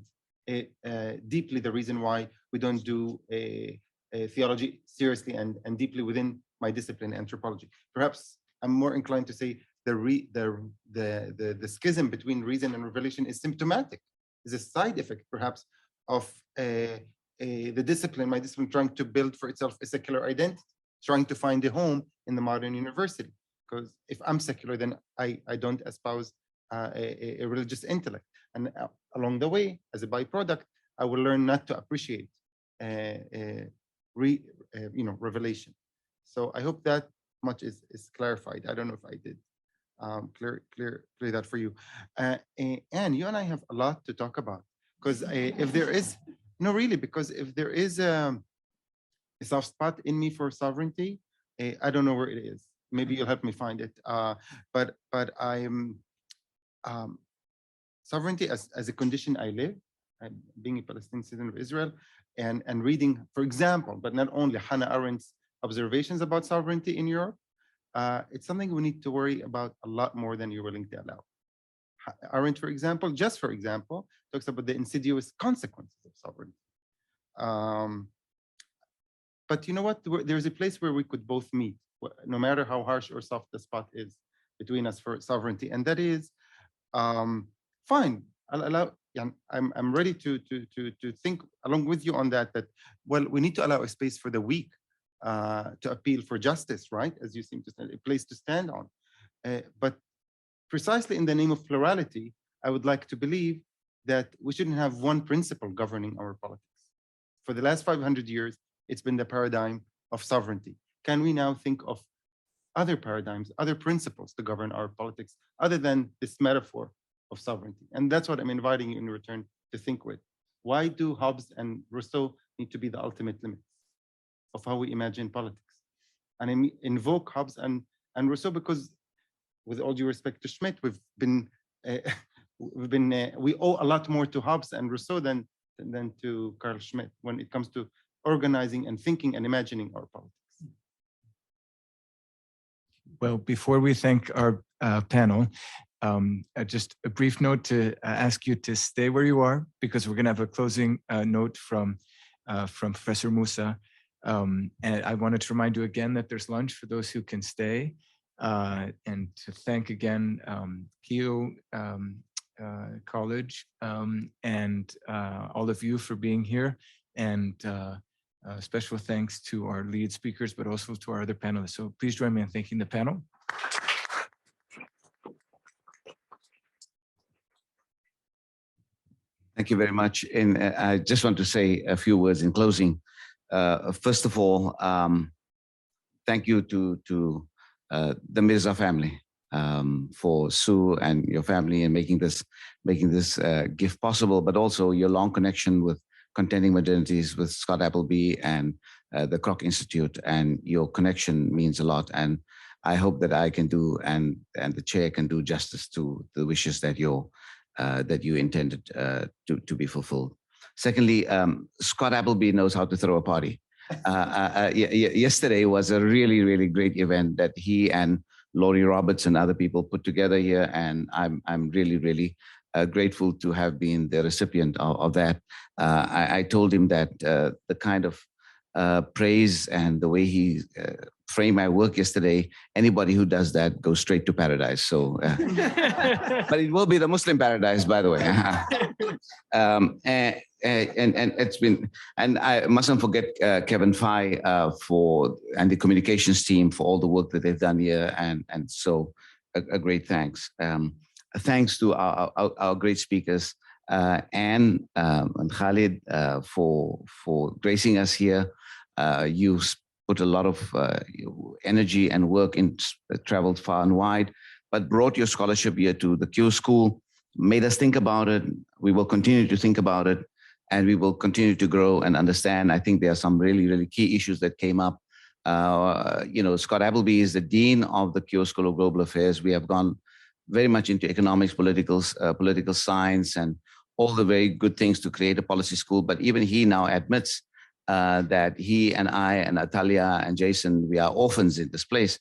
deeply the reason why we don't do a theology seriously and deeply within my discipline, anthropology. Perhaps I'm more inclined to say the schism between reason and revelation is symptomatic, is a side effect perhaps of the discipline, my discipline, trying to build for itself a secular identity, trying to find a home in the modern university. Because if I'm secular, then I don't espouse a religious intellect. And along the way, as a byproduct, I will learn not to appreciate revelation. So I hope that much is clarified. I don't know if I did clear that for you. And you and I have a lot to talk about, because if there is, no, really, because if there is a soft spot in me for sovereignty, I don't know where it is. Maybe you'll help me find it. But I'm sovereignty as a condition I live, and being a Palestinian citizen of Israel, and reading, for example, but not only, Hannah Arendt's observations about sovereignty in Europe, it's something we need to worry about a lot more than you're willing to allow. Arendt, for example, talks about the insidious consequences of sovereignty. But you know what? There's a place where we could both meet, no matter how harsh or soft the spot is between us for sovereignty, and that is, fine. I'll allow. Yeah, I'm ready to think along with you on that. That, well, we need to allow a space for the weak to appeal for justice, right? As you seem to say, a place to stand on. But precisely in the name of plurality, I would like to believe that we shouldn't have one principle governing our politics. For the last 500 years, it's been the paradigm of sovereignty. Can we now think of other paradigms, other principles to govern our politics, other than this metaphor of sovereignty? And that's what I'm inviting you in return to think with. Why do Hobbes and Rousseau need to be the ultimate limits of how we imagine politics? And I invoke Hobbes and Rousseau because, with all due respect to Schmitt, we owe a lot more to Hobbes and Rousseau than to Carl Schmitt when it comes to organizing and thinking and imagining our politics. Well, before we thank our panel, just a brief note to ask you to stay where you are, because we're going to have a closing note from Professor Musa. And I wanted to remind you again that there's lunch for those who can stay, and to thank again Keough College and all of you for being here, and special thanks to our lead speakers, but also to our other panelists. So please join me in thanking the panel. Thank you very much. And I just want to say a few words in closing. First of all, thank you to the Mirza family for Sue and your family and making this gift possible, but also your long connection with Contending Modernities with Scott Appleby and the Kroc Institute, and your connection means a lot. And I hope that I can do and the chair can do justice to the wishes that you intended to be fulfilled. Secondly, Scott Appleby knows how to throw a party. Yesterday was a really, really great event that he and Laurie Roberts and other people put together here, and I'm really, really grateful to have been the recipient of that. I told him that the kind of praise and the way he framed my work yesterday, anybody who does that goes straight to paradise. So, but it will be the Muslim paradise, by the way. And it's been, and I mustn't forget Kevin Fye and the communications team for all the work that they've done here, and so a great thanks. Thanks to our great speakers, and Khalid for gracing us here. You put a lot of energy and work in, traveled far and wide, but brought your scholarship here to the Keough School, made us think about it. We will continue to think about it. and we will continue to grow and understand. I think there are some really, really key issues that came up. Scott Appleby is the Dean of the Keough School of Global Affairs. We have gone very much into economics, political science, and all the very good things to create a policy school. But even he now admits that he and I and Atalia and Jason, we are orphans in this place,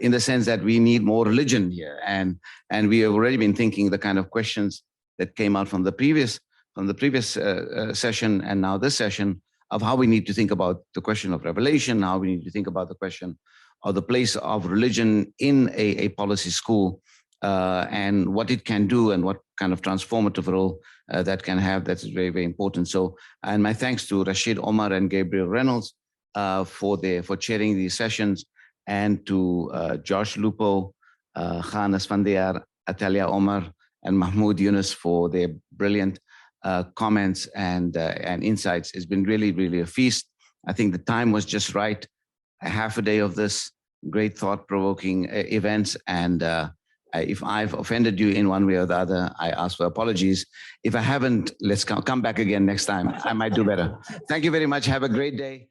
in the sense that we need more religion here. And we have already been thinking the kind of questions that came out from the previous session and now this session of how we need to think about the question of revelation, how we need to think about the question of the place of religion in a policy school, and what it can do and what kind of transformative role that can have. That's very, very important. So, and my thanks to Rashid Omar and Gabriel Reynolds for chairing these sessions, and to Josh Lupo, Khan Asfandiar, Atalia Omar, and Mahmoud Yunus for their brilliant comments and insights. It's been really, really a feast. I think the time was just right. A half a day of this great thought-provoking events, and if I've offended you in one way or the other, I ask for apologies. If I haven't, let's come back again next time. I might do better. Thank you very much. Have a great day.